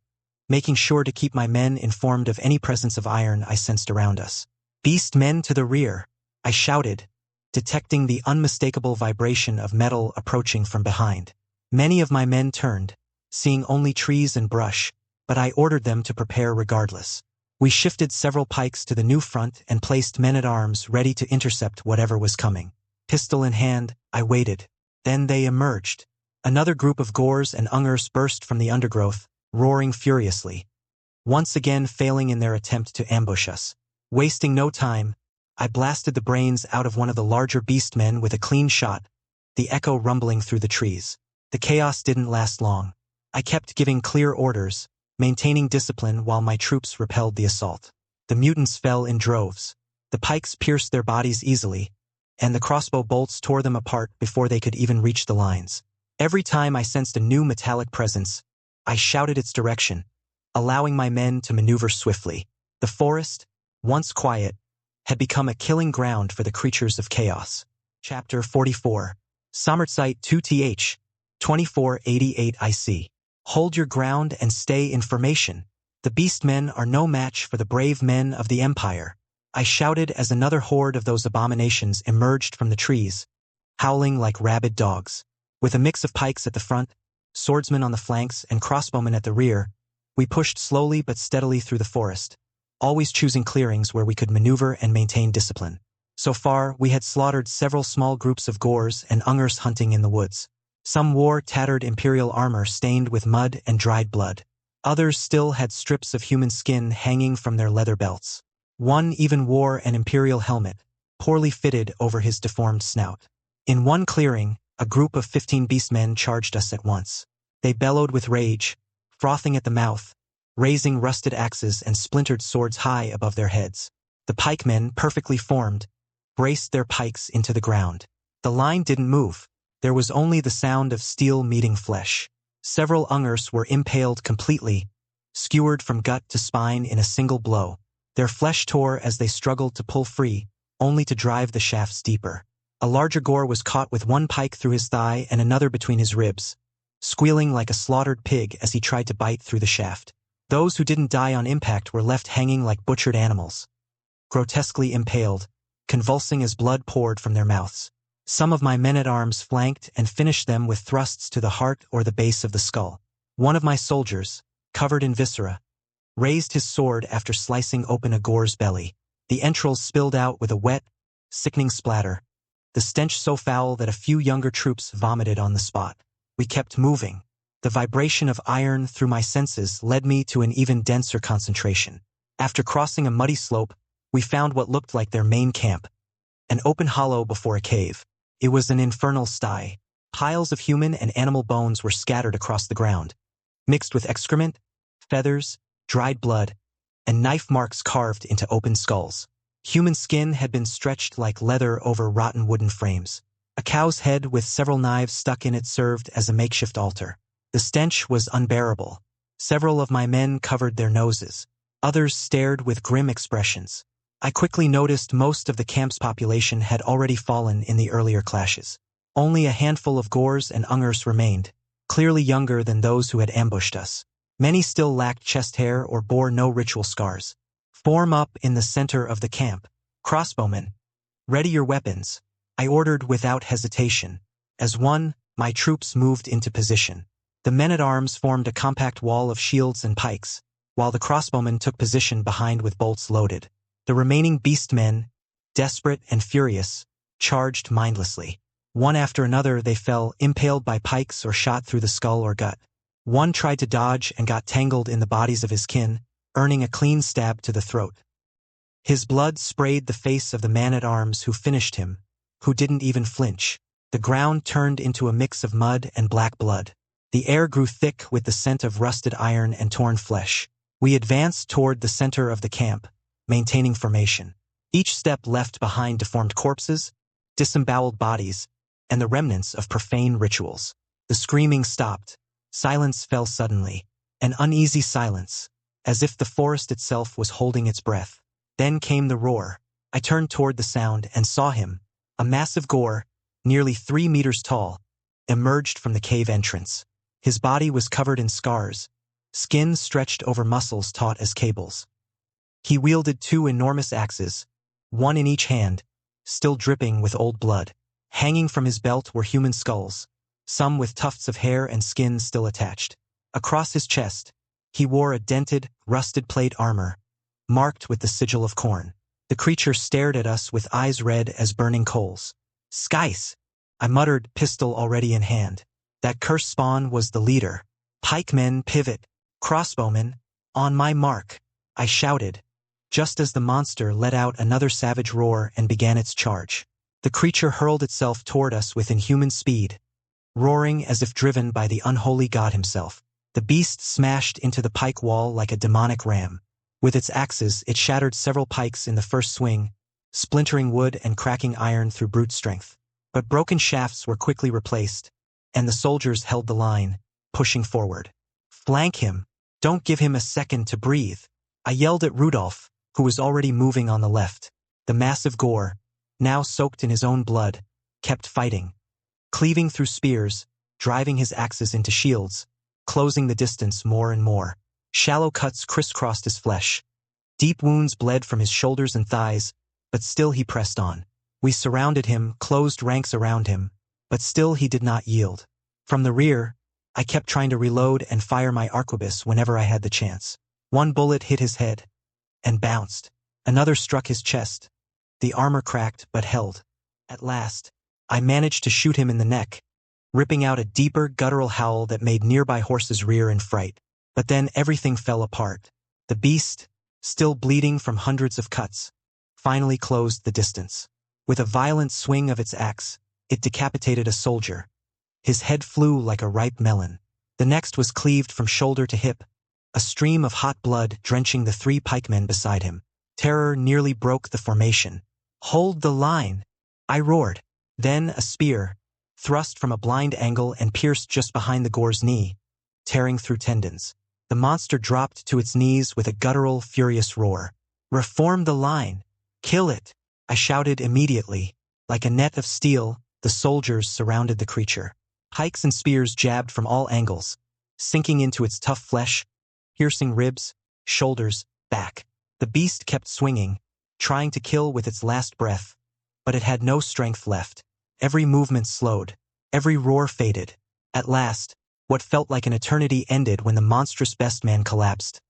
making sure to keep my men informed of any presence of iron I sensed around us. "Beast men to the rear!" I shouted, detecting the unmistakable vibration of metal approaching from behind. Many of my men turned, seeing only trees and brush, but I ordered them to prepare regardless. We shifted several pikes to the new front and placed men-at-arms ready to intercept whatever was coming. Pistol in hand, I waited. Then they emerged. Another group of Gores and Ungers burst from the undergrowth, roaring furiously, once again failing in their attempt to ambush us. Wasting no time, I blasted the brains out of one of the larger beastmen with a clean shot, the echo rumbling through the trees. The chaos didn't last long. I kept giving clear orders, maintaining discipline while my troops repelled the assault. The mutants fell in droves. The pikes pierced their bodies easily, and the crossbow bolts tore them apart before they could even reach the lines. Every time I sensed a new metallic presence, I shouted its direction, allowing my men to maneuver swiftly. The forest, once quiet, had become a killing ground for the creatures of chaos. Chapter 44. Sommersite 2th, 2488 IC. Hold your ground and stay in formation. The beastmen are no match for the brave men of the Empire. I shouted as another horde of those abominations emerged from the trees, howling like rabid dogs. With a mix of pikes at the front, swordsmen on the flanks, and crossbowmen at the rear, we pushed slowly but steadily through the forest, always choosing clearings where we could maneuver and maintain discipline. So far, we had slaughtered several small groups of Gores and Ungers hunting in the woods. Some wore tattered Imperial armor stained with mud and dried blood. Others still had strips of human skin hanging from their leather belts. One even wore an Imperial helmet, poorly fitted over his deformed snout. In one clearing, a group of 15 beastmen charged us at once. They bellowed with rage, frothing at the mouth, raising rusted axes and splintered swords high above their heads. The pikemen, perfectly formed, braced their pikes into the ground. The line didn't move. There was only the sound of steel meeting flesh. Several Ungers were impaled completely, skewered from gut to spine in a single blow. Their flesh tore as they struggled to pull free, only to drive the shafts deeper. A larger Gore was caught with one pike through his thigh and another between his ribs, squealing like a slaughtered pig as he tried to bite through the shaft. Those who didn't die on impact were left hanging like butchered animals, grotesquely impaled, convulsing as blood poured from their mouths. Some of my men-at-arms flanked and finished them with thrusts to the heart or the base of the skull. One of my soldiers, covered in viscera, raised his sword after slicing open a Gore's belly. The entrails spilled out with a wet, sickening splatter, the stench so foul that a few younger troops vomited on the spot. We kept moving. The vibration of iron through my senses led me to an even denser concentration. After crossing a muddy slope, we found what looked like their main camp, an open hollow before a cave. It was an infernal sty, Piles of human and animal bones were scattered across the ground, mixed with excrement, feathers, dried blood, and knife marks carved into open skulls. Human skin had been stretched like leather over rotten wooden frames. A cow's head with several knives stuck in it served as a makeshift altar. The stench was unbearable. Several of my men covered their noses. Others stared with grim expressions. I quickly noticed most of the camp's population had already fallen in the earlier clashes. Only a handful of Gors and Ungers remained, clearly younger than those who had ambushed us. Many still lacked chest hair or bore no ritual scars. Form up in the center of the camp. Crossbowmen, ready your weapons, I ordered without hesitation. As one, my troops moved into position. The men-at-arms formed a compact wall of shields and pikes, while the crossbowmen took position behind with bolts loaded. The remaining beast-men, desperate and furious, charged mindlessly. One after another they fell, impaled by pikes or shot through the skull or gut. One tried to dodge and got tangled in the bodies of his kin, earning a clean stab to the throat. His blood sprayed the face of the man-at-arms who finished him, who didn't even flinch. The ground turned into a mix of mud and black blood. The air grew thick with the scent of rusted iron and torn flesh. We advanced toward the center of the camp, maintaining formation. Each step left behind deformed corpses, disemboweled bodies, and the remnants of profane rituals. The screaming stopped. Silence fell suddenly, an uneasy silence, as if the forest itself was holding its breath. Then came the roar. I turned toward the sound and saw him, a massive Gor, nearly 3 meters tall, emerged from the cave entrance. His body was covered in scars, skin stretched over muscles taut as cables. He wielded 2 enormous axes, one in each hand, still dripping with old blood. Hanging from his belt were human skulls, some with tufts of hair and skin still attached. Across his chest, he wore a dented, rusted plate armor, marked with the sigil of Khorne. The creature stared at us with eyes red as burning coals. "Skies!" I muttered, pistol already in hand. That cursed spawn was the leader. "Pikemen, pivot! Crossbowmen, on my mark!" I shouted, just as the monster let out another savage roar and began its charge. The creature hurled itself toward us with inhuman speed, roaring as if driven by the unholy god himself. The beast smashed into the pike wall like a demonic ram. With its axes, it shattered several pikes in the first swing, splintering wood and cracking iron through brute strength. But broken shafts were quickly replaced, and the soldiers held the line, pushing forward. "Flank him! Don't give him a second to breathe!" I yelled at Rudolph, who was already moving on the left. The massive Gor, now soaked in his own blood, kept fighting, cleaving through spears, driving his axes into shields, closing the distance more and more. Shallow cuts crisscrossed his flesh. Deep wounds bled from his shoulders and thighs, but still he pressed on. We surrounded him, closed ranks around him, but still he did not yield. From the rear, I kept trying to reload and fire my arquebus whenever I had the chance. One bullet hit his head, and bounced. Another struck his chest. The armor cracked but held. At last, I managed to shoot him in the neck, ripping out a deeper guttural howl that made nearby horses rear in fright. But then everything fell apart. The beast, still bleeding from hundreds of cuts, finally closed the distance. With a violent swing of its axe, it decapitated a soldier. His head flew like a ripe melon. The next was cleaved from shoulder to hip, a stream of hot blood drenching the 3 pikemen beside him. Terror nearly broke the formation. "Hold the line!" I roared. Then a spear, thrust from a blind angle and pierced just behind the Gor's knee, tearing through tendons. The monster dropped to its knees with a guttural, furious roar. "Reform the line! Kill it!" I shouted immediately. Like a net of steel, the soldiers surrounded the creature. Pikes and spears jabbed from all angles, sinking into its tough flesh, piercing ribs, shoulders, back. The beast kept swinging, trying to kill with its last breath, but it had no strength left. Every movement slowed, every roar faded. At last, what felt like an eternity ended when the monstrous best man collapsed,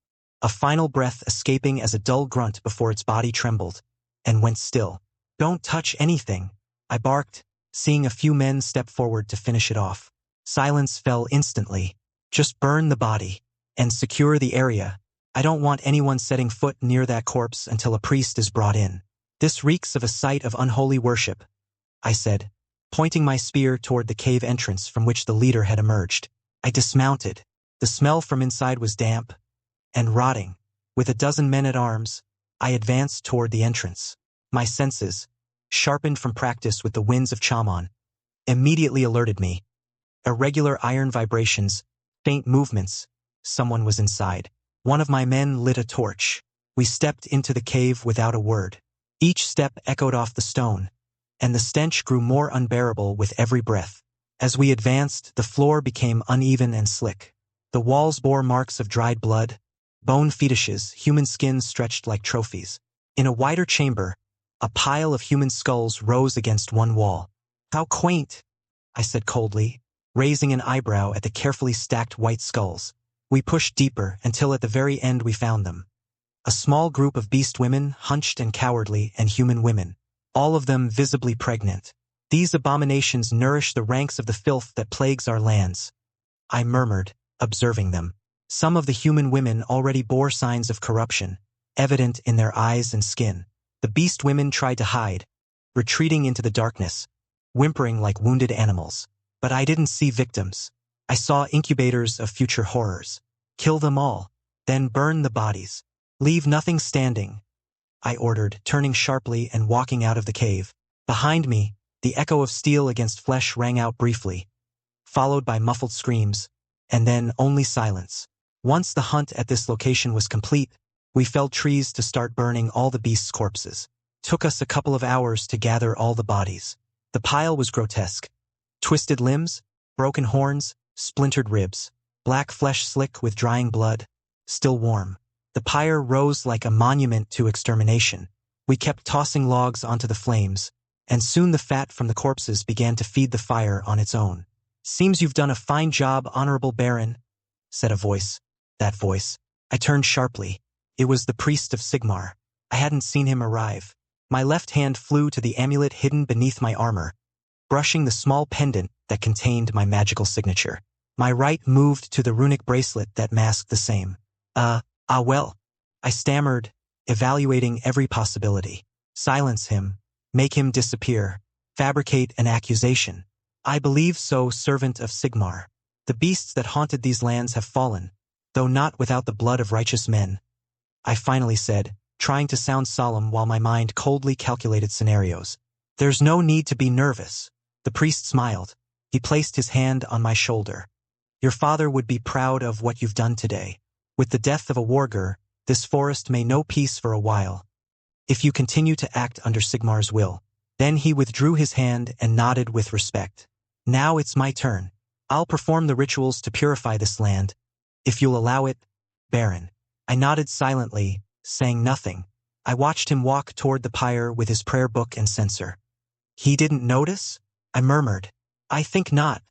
a final breath escaping as a dull grunt before its body trembled and went still. "Don't touch anything," I barked, seeing a few men step forward to finish it off. Silence fell instantly. "Just burn the body and secure the area. I don't want anyone setting foot near that corpse until a priest is brought in. This reeks of a site of unholy worship," I said, pointing my spear toward the cave entrance from which the leader had emerged. I dismounted. The smell from inside was damp and rotting. With a dozen men-at-arms, I advanced toward the entrance. My senses, sharpened from practice with the winds of Chaman, immediately alerted me. Irregular iron vibrations, faint movements. Someone was inside. One of my men lit a torch. We stepped into the cave without a word. Each step echoed off the stone, and the stench grew more unbearable with every breath. As we advanced, the floor became uneven and slick. The walls bore marks of dried blood, bone fetishes, human skins stretched like trophies. In a wider chamber, a pile of human skulls rose against one wall. "How quaint," I said coldly, raising an eyebrow at the carefully stacked white skulls. We pushed deeper until at the very end we found them. A small group of beast women, hunched and cowardly, and human women, all of them visibly pregnant. These abominations nourish the ranks of the filth that plagues our lands, I murmured, observing them. Some of the human women already bore signs of corruption, evident in their eyes and skin. The beast women tried to hide, retreating into the darkness, whimpering like wounded animals. But I didn't see victims. I saw incubators of future horrors. Kill them all, then burn the bodies. Leave nothing standing, I ordered, turning sharply and walking out of the cave. Behind me, the echo of steel against flesh rang out briefly, followed by muffled screams, and then only silence. Once the hunt at this location was complete, we felled trees to start burning all the beasts' corpses. Took us a couple of hours to gather all the bodies. The pile was grotesque. Twisted limbs, broken horns, splintered ribs, black flesh slick with drying blood, still warm. The pyre rose like a monument to extermination. We kept tossing logs onto the flames, and soon the fat from the corpses began to feed the fire on its own. "Seems you've done a fine job, Honorable Baron," said a voice. That voice. I turned sharply. It was the priest of Sigmar. I hadn't seen him arrive. My left hand flew to the amulet hidden beneath my armor, brushing the small pendant that contained my magical signature. My right moved to the runic bracelet that masked the same. Well, I stammered, evaluating every possibility. Silence him, make him disappear, fabricate an accusation. I believe so, servant of Sigmar. The beasts that haunted these lands have fallen, though not without the blood of righteous men, I finally said, trying to sound solemn while my mind coldly calculated scenarios. "There's no need to be nervous." The priest smiled. He placed his hand on my shoulder. "Your father would be proud of what you've done today. With the death of a warger, this forest may know peace for a while, if you continue to act under Sigmar's will." Then he withdrew his hand and nodded with respect. "Now it's my turn. I'll perform the rituals to purify this land, if you'll allow it, Baron." I nodded silently, saying nothing. I watched him walk toward the pyre with his prayer book and censer. "He didn't notice?" I murmured. "I think not.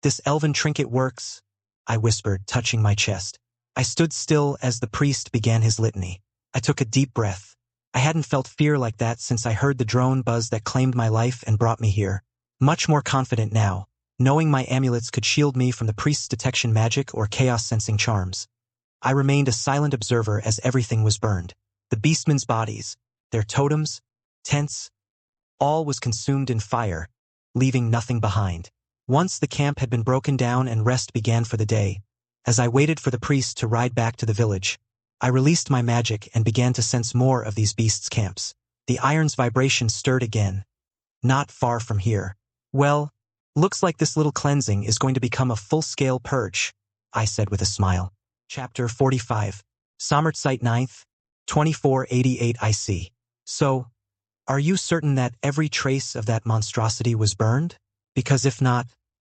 This elven trinket works," I whispered, touching my chest. I stood still as the priest began his litany. I took a deep breath. I hadn't felt fear like that since I heard the drone buzz that claimed my life and brought me here. Much more confident now, knowing my amulets could shield me from the priest's detection magic or chaos-sensing charms. I remained a silent observer as everything was burned. The beastmen's bodies, their totems, tents, all was consumed in fire, leaving nothing behind. Once the camp had been broken down and rest began for the day, as I waited for the priest to ride back to the village, I released my magic and began to sense more of these beasts' camps. The iron's vibration stirred again, not far from here. "Well, looks like this little cleansing is going to become a full-scale purge," I said with a smile. Chapter 45. Sommertzeit 9th, 2488 IC. "So, are you certain that every trace of that monstrosity was burned? Because if not,"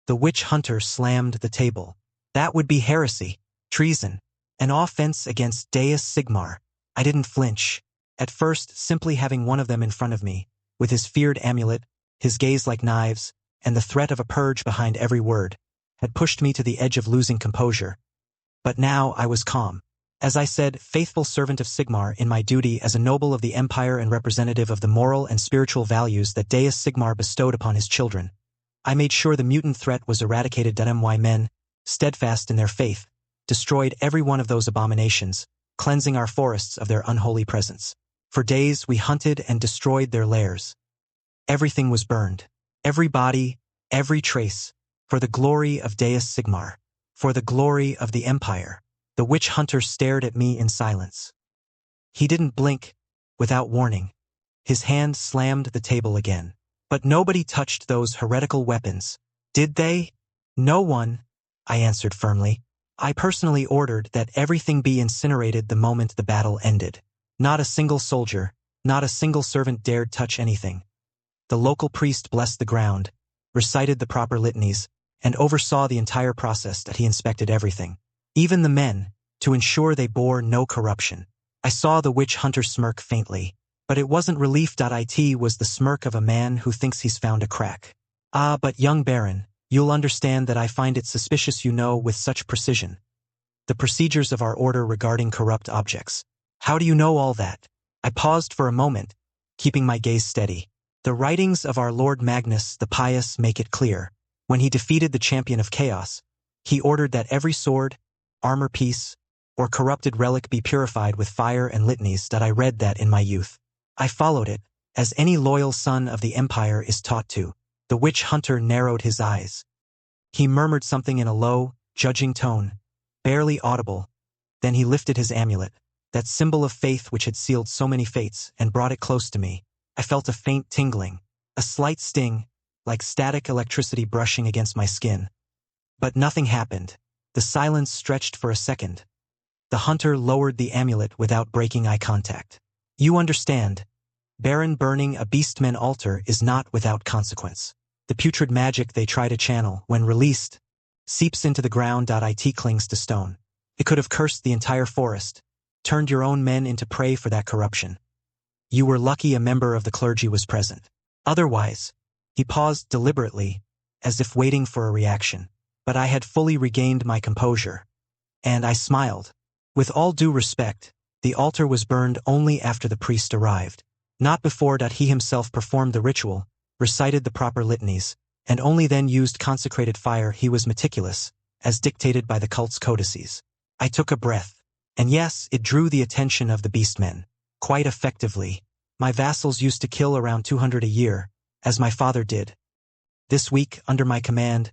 the witch hunter slammed the table, "that would be heresy, treason, an offense against Deus Sigmar." I didn't flinch. At first, simply having one of them in front of me, with his feared amulet, his gaze like knives, and the threat of a purge behind every word, had pushed me to the edge of losing composure. But now I was calm. As I said, faithful servant of Sigmar in my duty as a noble of the Empire and representative of the moral and spiritual values that Deus Sigmar bestowed upon his children, I made sure the mutant threat was eradicated. My men, steadfast in their faith, destroyed every one of those abominations, cleansing our forests of their unholy presence. For days we hunted and destroyed their lairs. Everything was burned. Every body, every trace, for the glory of Deus Sigmar, for the glory of the Empire. The witch hunter stared at me in silence. He didn't blink, without warning. His hand slammed the table again. But nobody touched those heretical weapons, did they? No one, I answered firmly. I personally ordered that everything be incinerated the moment the battle ended. Not a single soldier, not a single servant dared touch anything. The local priest blessed the ground, recited the proper litanies, and oversaw the entire process that he inspected everything. Even the men, to ensure they bore no corruption. I saw the witch hunter smirk faintly, but it wasn't relief. It was the smirk of a man who thinks he's found a crack. Ah, but young Baron, you'll understand that I find it suspicious you know with such precision the procedures of our order regarding corrupt objects. How do you know all that? I paused for a moment, keeping my gaze steady. The writings of our Lord Magnus the Pious make it clear. When he defeated the champion of chaos, he ordered that every sword, armor piece, or corrupted relic be purified with fire and litanies. That I read that in my youth. I followed it, as any loyal son of the Empire is taught to. The witch hunter narrowed his eyes. He murmured something in a low, judging tone, barely audible. Then he lifted his amulet, that symbol of faith which had sealed so many fates, and brought it close to me. I felt a faint tingling, a slight sting, like static electricity brushing against my skin. But nothing happened. The silence stretched for a second. The hunter lowered the amulet without breaking eye contact. You understand, Baron, burning a beastman altar is not without consequence. The putrid magic they try to channel, when released, seeps into the ground. It clings to stone. It could have cursed the entire forest, turned your own men into prey for that corruption. You were lucky a member of the clergy was present. Otherwise, he paused deliberately, as if waiting for a reaction. But I had fully regained my composure, and I smiled. With all due respect, the altar was burned only after the priest arrived, not before. He himself performed the ritual, recited the proper litanies, and only then used consecrated fire. He was meticulous, as dictated by the cult's codices. I took a breath, and yes, it drew the attention of the beastmen. Quite effectively. My vassals used to kill around 200 a year, as my father did. This week, under my command,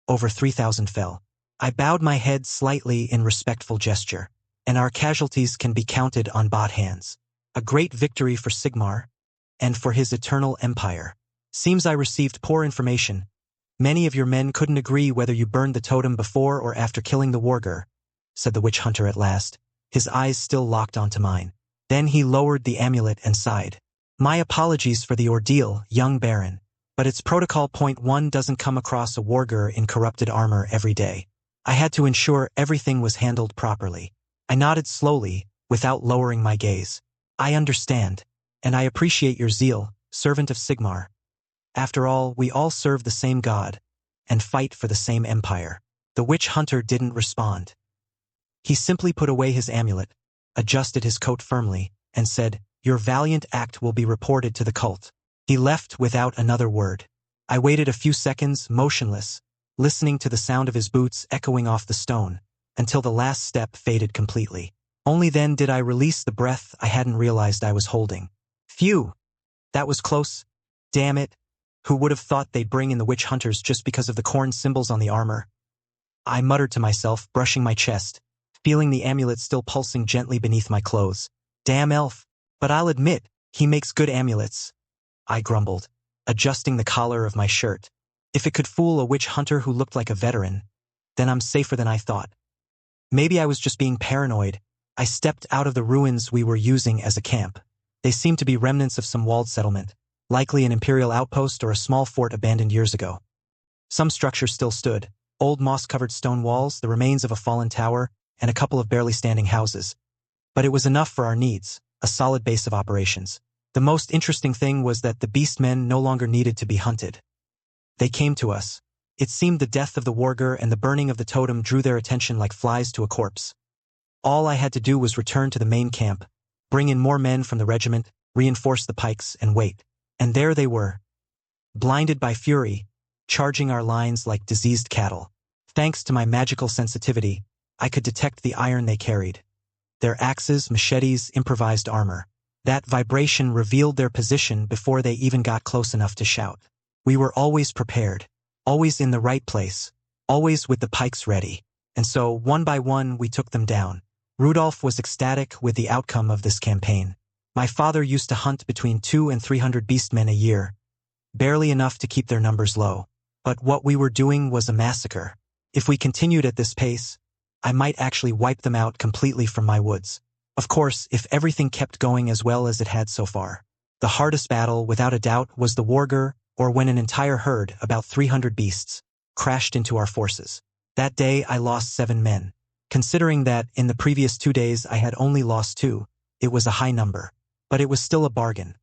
over 3,000 fell. I bowed my head slightly in respectful gesture, and our casualties can be counted on both hands. A great victory for Sigmar, and for his eternal empire. Seems I received poor information. Many of your men couldn't agree whether you burned the totem before or after killing the warger, said the witch hunter at last, his eyes still locked onto mine. Then he lowered the amulet and sighed. My apologies for the ordeal, young Baron, but it's protocol. Point 1 doesn't come across a warger in corrupted armor every day. I had to ensure everything was handled properly. I nodded slowly, without lowering my gaze. I understand, and I appreciate your zeal, servant of Sigmar. After all, we all serve the same god, and fight for the same empire. The witch hunter didn't respond. He simply put away his amulet, adjusted his coat firmly, and said, Your valiant act will be reported to the cult. He left without another word. I waited a few seconds, motionless, listening to the sound of his boots echoing off the stone, until the last step faded completely. Only then did I release the breath I hadn't realized I was holding. Phew! That was close. Damn it. Who would have thought they'd bring in the witch hunters just because of the corn symbols on the armor? I muttered to myself, brushing my chest, feeling the amulet still pulsing gently beneath my clothes. Damn elf. But I'll admit, he makes good amulets, I grumbled, adjusting the collar of my shirt. If it could fool a witch hunter who looked like a veteran, then I'm safer than I thought. Maybe I was just being paranoid. I stepped out of the ruins we were using as a camp. They seemed to be remnants of some walled settlement, likely an imperial outpost or a small fort abandoned years ago. Some structures still stood, old moss-covered stone walls, the remains of a fallen tower, and a couple of barely standing houses. But it was enough for our needs, a solid base of operations. The most interesting thing was that the beastmen no longer needed to be hunted. They came to us. It seemed the death of the warger and the burning of the totem drew their attention like flies to a corpse. All I had to do was return to the main camp, bring in more men from the regiment, reinforce the pikes, and wait. And there they were, blinded by fury, charging our lines like diseased cattle. Thanks to my magical sensitivity, I could detect the iron they carried. Their axes, machetes, improvised armor. That vibration revealed their position before they even got close enough to shout. We were always prepared, always in the right place, always with the pikes ready. And so, one by one, we took them down. Rudolph was ecstatic with the outcome of this campaign. My father used to hunt between 200 and 300 beastmen a year, barely enough to keep their numbers low. But what we were doing was a massacre. If we continued at this pace, I might actually wipe them out completely from my woods. Of course, if everything kept going as well as it had so far. The hardest battle, without a doubt, was the Warger, or when an entire herd, about 300 beasts, crashed into our forces. That day I lost 7 men. Considering that in the previous 2 days I had only lost 2, it was a high number. But it was still a bargain.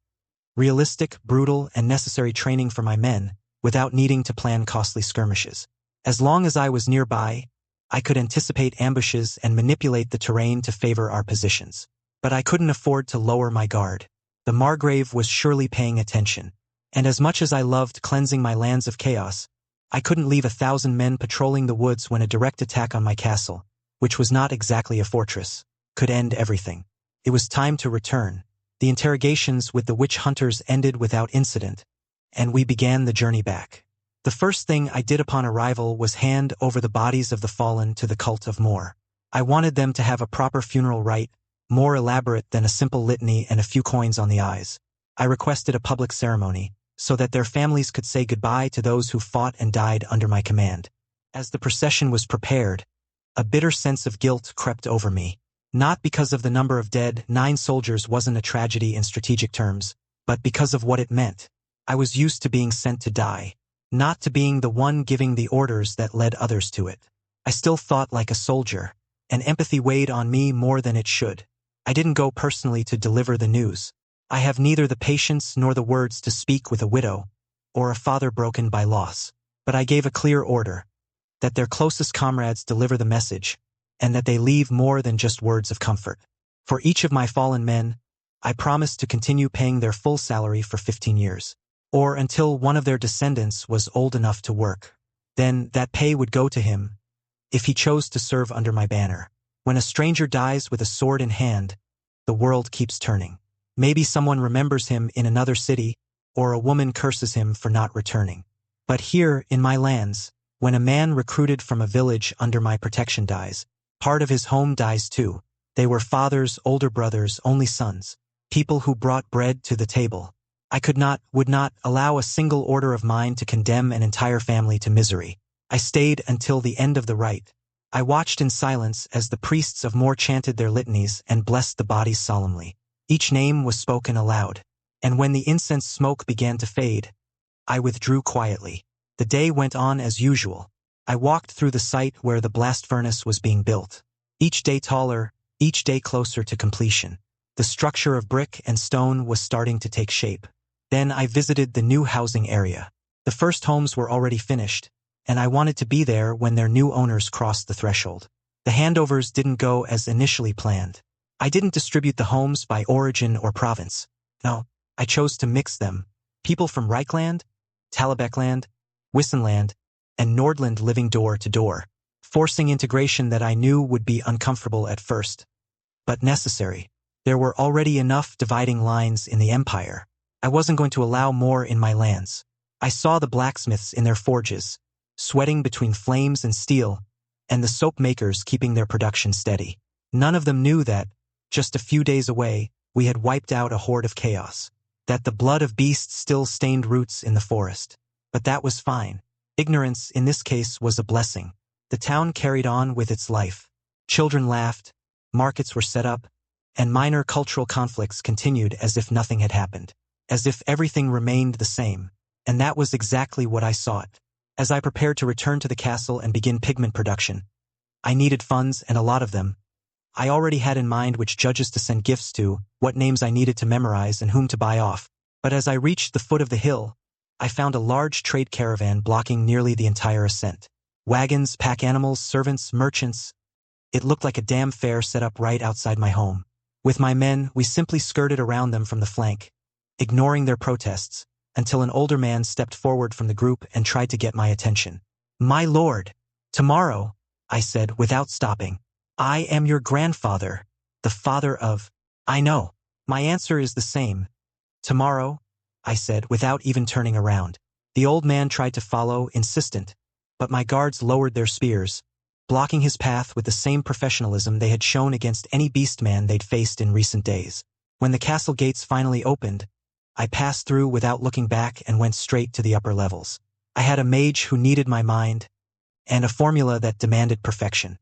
Realistic, brutal, and necessary training for my men, without needing to plan costly skirmishes. As long as I was nearby, I could anticipate ambushes and manipulate the terrain to favor our positions. But I couldn't afford to lower my guard. The Margrave was surely paying attention. And as much as I loved cleansing my lands of chaos, I couldn't leave 1,000 men patrolling the woods when a direct attack on my castle, which was not exactly a fortress, could end everything. It was time to return. The interrogations with the witch hunters ended without incident, and we began the journey back. The first thing I did upon arrival was hand over the bodies of the fallen to the cult of Mor. I wanted them to have a proper funeral rite, more elaborate than a simple litany and a few coins on the eyes. I requested a public ceremony, so that their families could say goodbye to those who fought and died under my command. As the procession was prepared, a bitter sense of guilt crept over me. Not because of the number of dead 9 soldiers wasn't a tragedy in strategic terms, but because of what it meant. I was used to being sent to die, not to being the one giving the orders that led others to it. I still thought like a soldier, and empathy weighed on me more than it should. I didn't go personally to deliver the news. I have neither the patience nor the words to speak with a widow, or a father broken by loss. But I gave a clear order, that their closest comrades deliver the message, and that they leave more than just words of comfort. For each of my fallen men, I promised to continue paying their full salary for 15 years, or until one of their descendants was old enough to work. Then that pay would go to him, if he chose to serve under my banner. When a stranger dies with a sword in hand, the world keeps turning. Maybe someone remembers him in another city, or a woman curses him for not returning. But here, in my lands, when a man recruited from a village under my protection dies, part of his home dies too. They were fathers, older brothers, only sons, people who brought bread to the table. I would not allow a single order of mine to condemn an entire family to misery. I stayed until the end of the rite. I watched in silence as the priests of Mor chanted their litanies and blessed the bodies solemnly. Each name was spoken aloud, and when the incense smoke began to fade, I withdrew quietly. The day went on as usual. I walked through the site where the blast furnace was being built. Each day taller, each day closer to completion. The structure of brick and stone was starting to take shape. Then I visited the new housing area. The first homes were already finished, and I wanted to be there when their new owners crossed the threshold. The handovers didn't go as initially planned. I didn't distribute the homes by origin or province. No, I chose to mix them. People from Reichland, Talabekland, Wissenland, and Nordland living door to door, forcing integration that I knew would be uncomfortable at first, but necessary. There were already enough dividing lines in the empire. I wasn't going to allow more in my lands. I saw the blacksmiths in their forges, sweating between flames and steel, and the soap makers keeping their production steady. None of them knew that, just a few days away, we had wiped out a horde of chaos, that the blood of beasts still stained roots in the forest. But that was fine. Ignorance in this case was a blessing. The town carried on with its life. Children laughed, markets were set up, and minor cultural conflicts continued as if nothing had happened, as if everything remained the same. And that was exactly what I sought. As I prepared to return to the castle and begin pigment production, I needed funds, and a lot of them. I already had in mind which judges to send gifts to, what names I needed to memorize, and whom to buy off. But as I reached the foot of the hill, I found a large trade caravan blocking nearly the entire ascent. Wagons, pack animals, servants, merchants. It looked like a damn fair set up right outside my home. With my men, we simply skirted around them from the flank, ignoring their protests, until an older man stepped forward from the group and tried to get my attention. "My lord, tomorrow," I said without stopping. "I am your grandfather, the father of—" "I know. My answer is the same. Tomorrow," I said without even turning around. The old man tried to follow, insistent, but my guards lowered their spears, blocking his path with the same professionalism they had shown against any beastman they'd faced in recent days. When the castle gates finally opened, I passed through without looking back and went straight to the upper levels. I had a mage who needed my mind, and a formula that demanded perfection.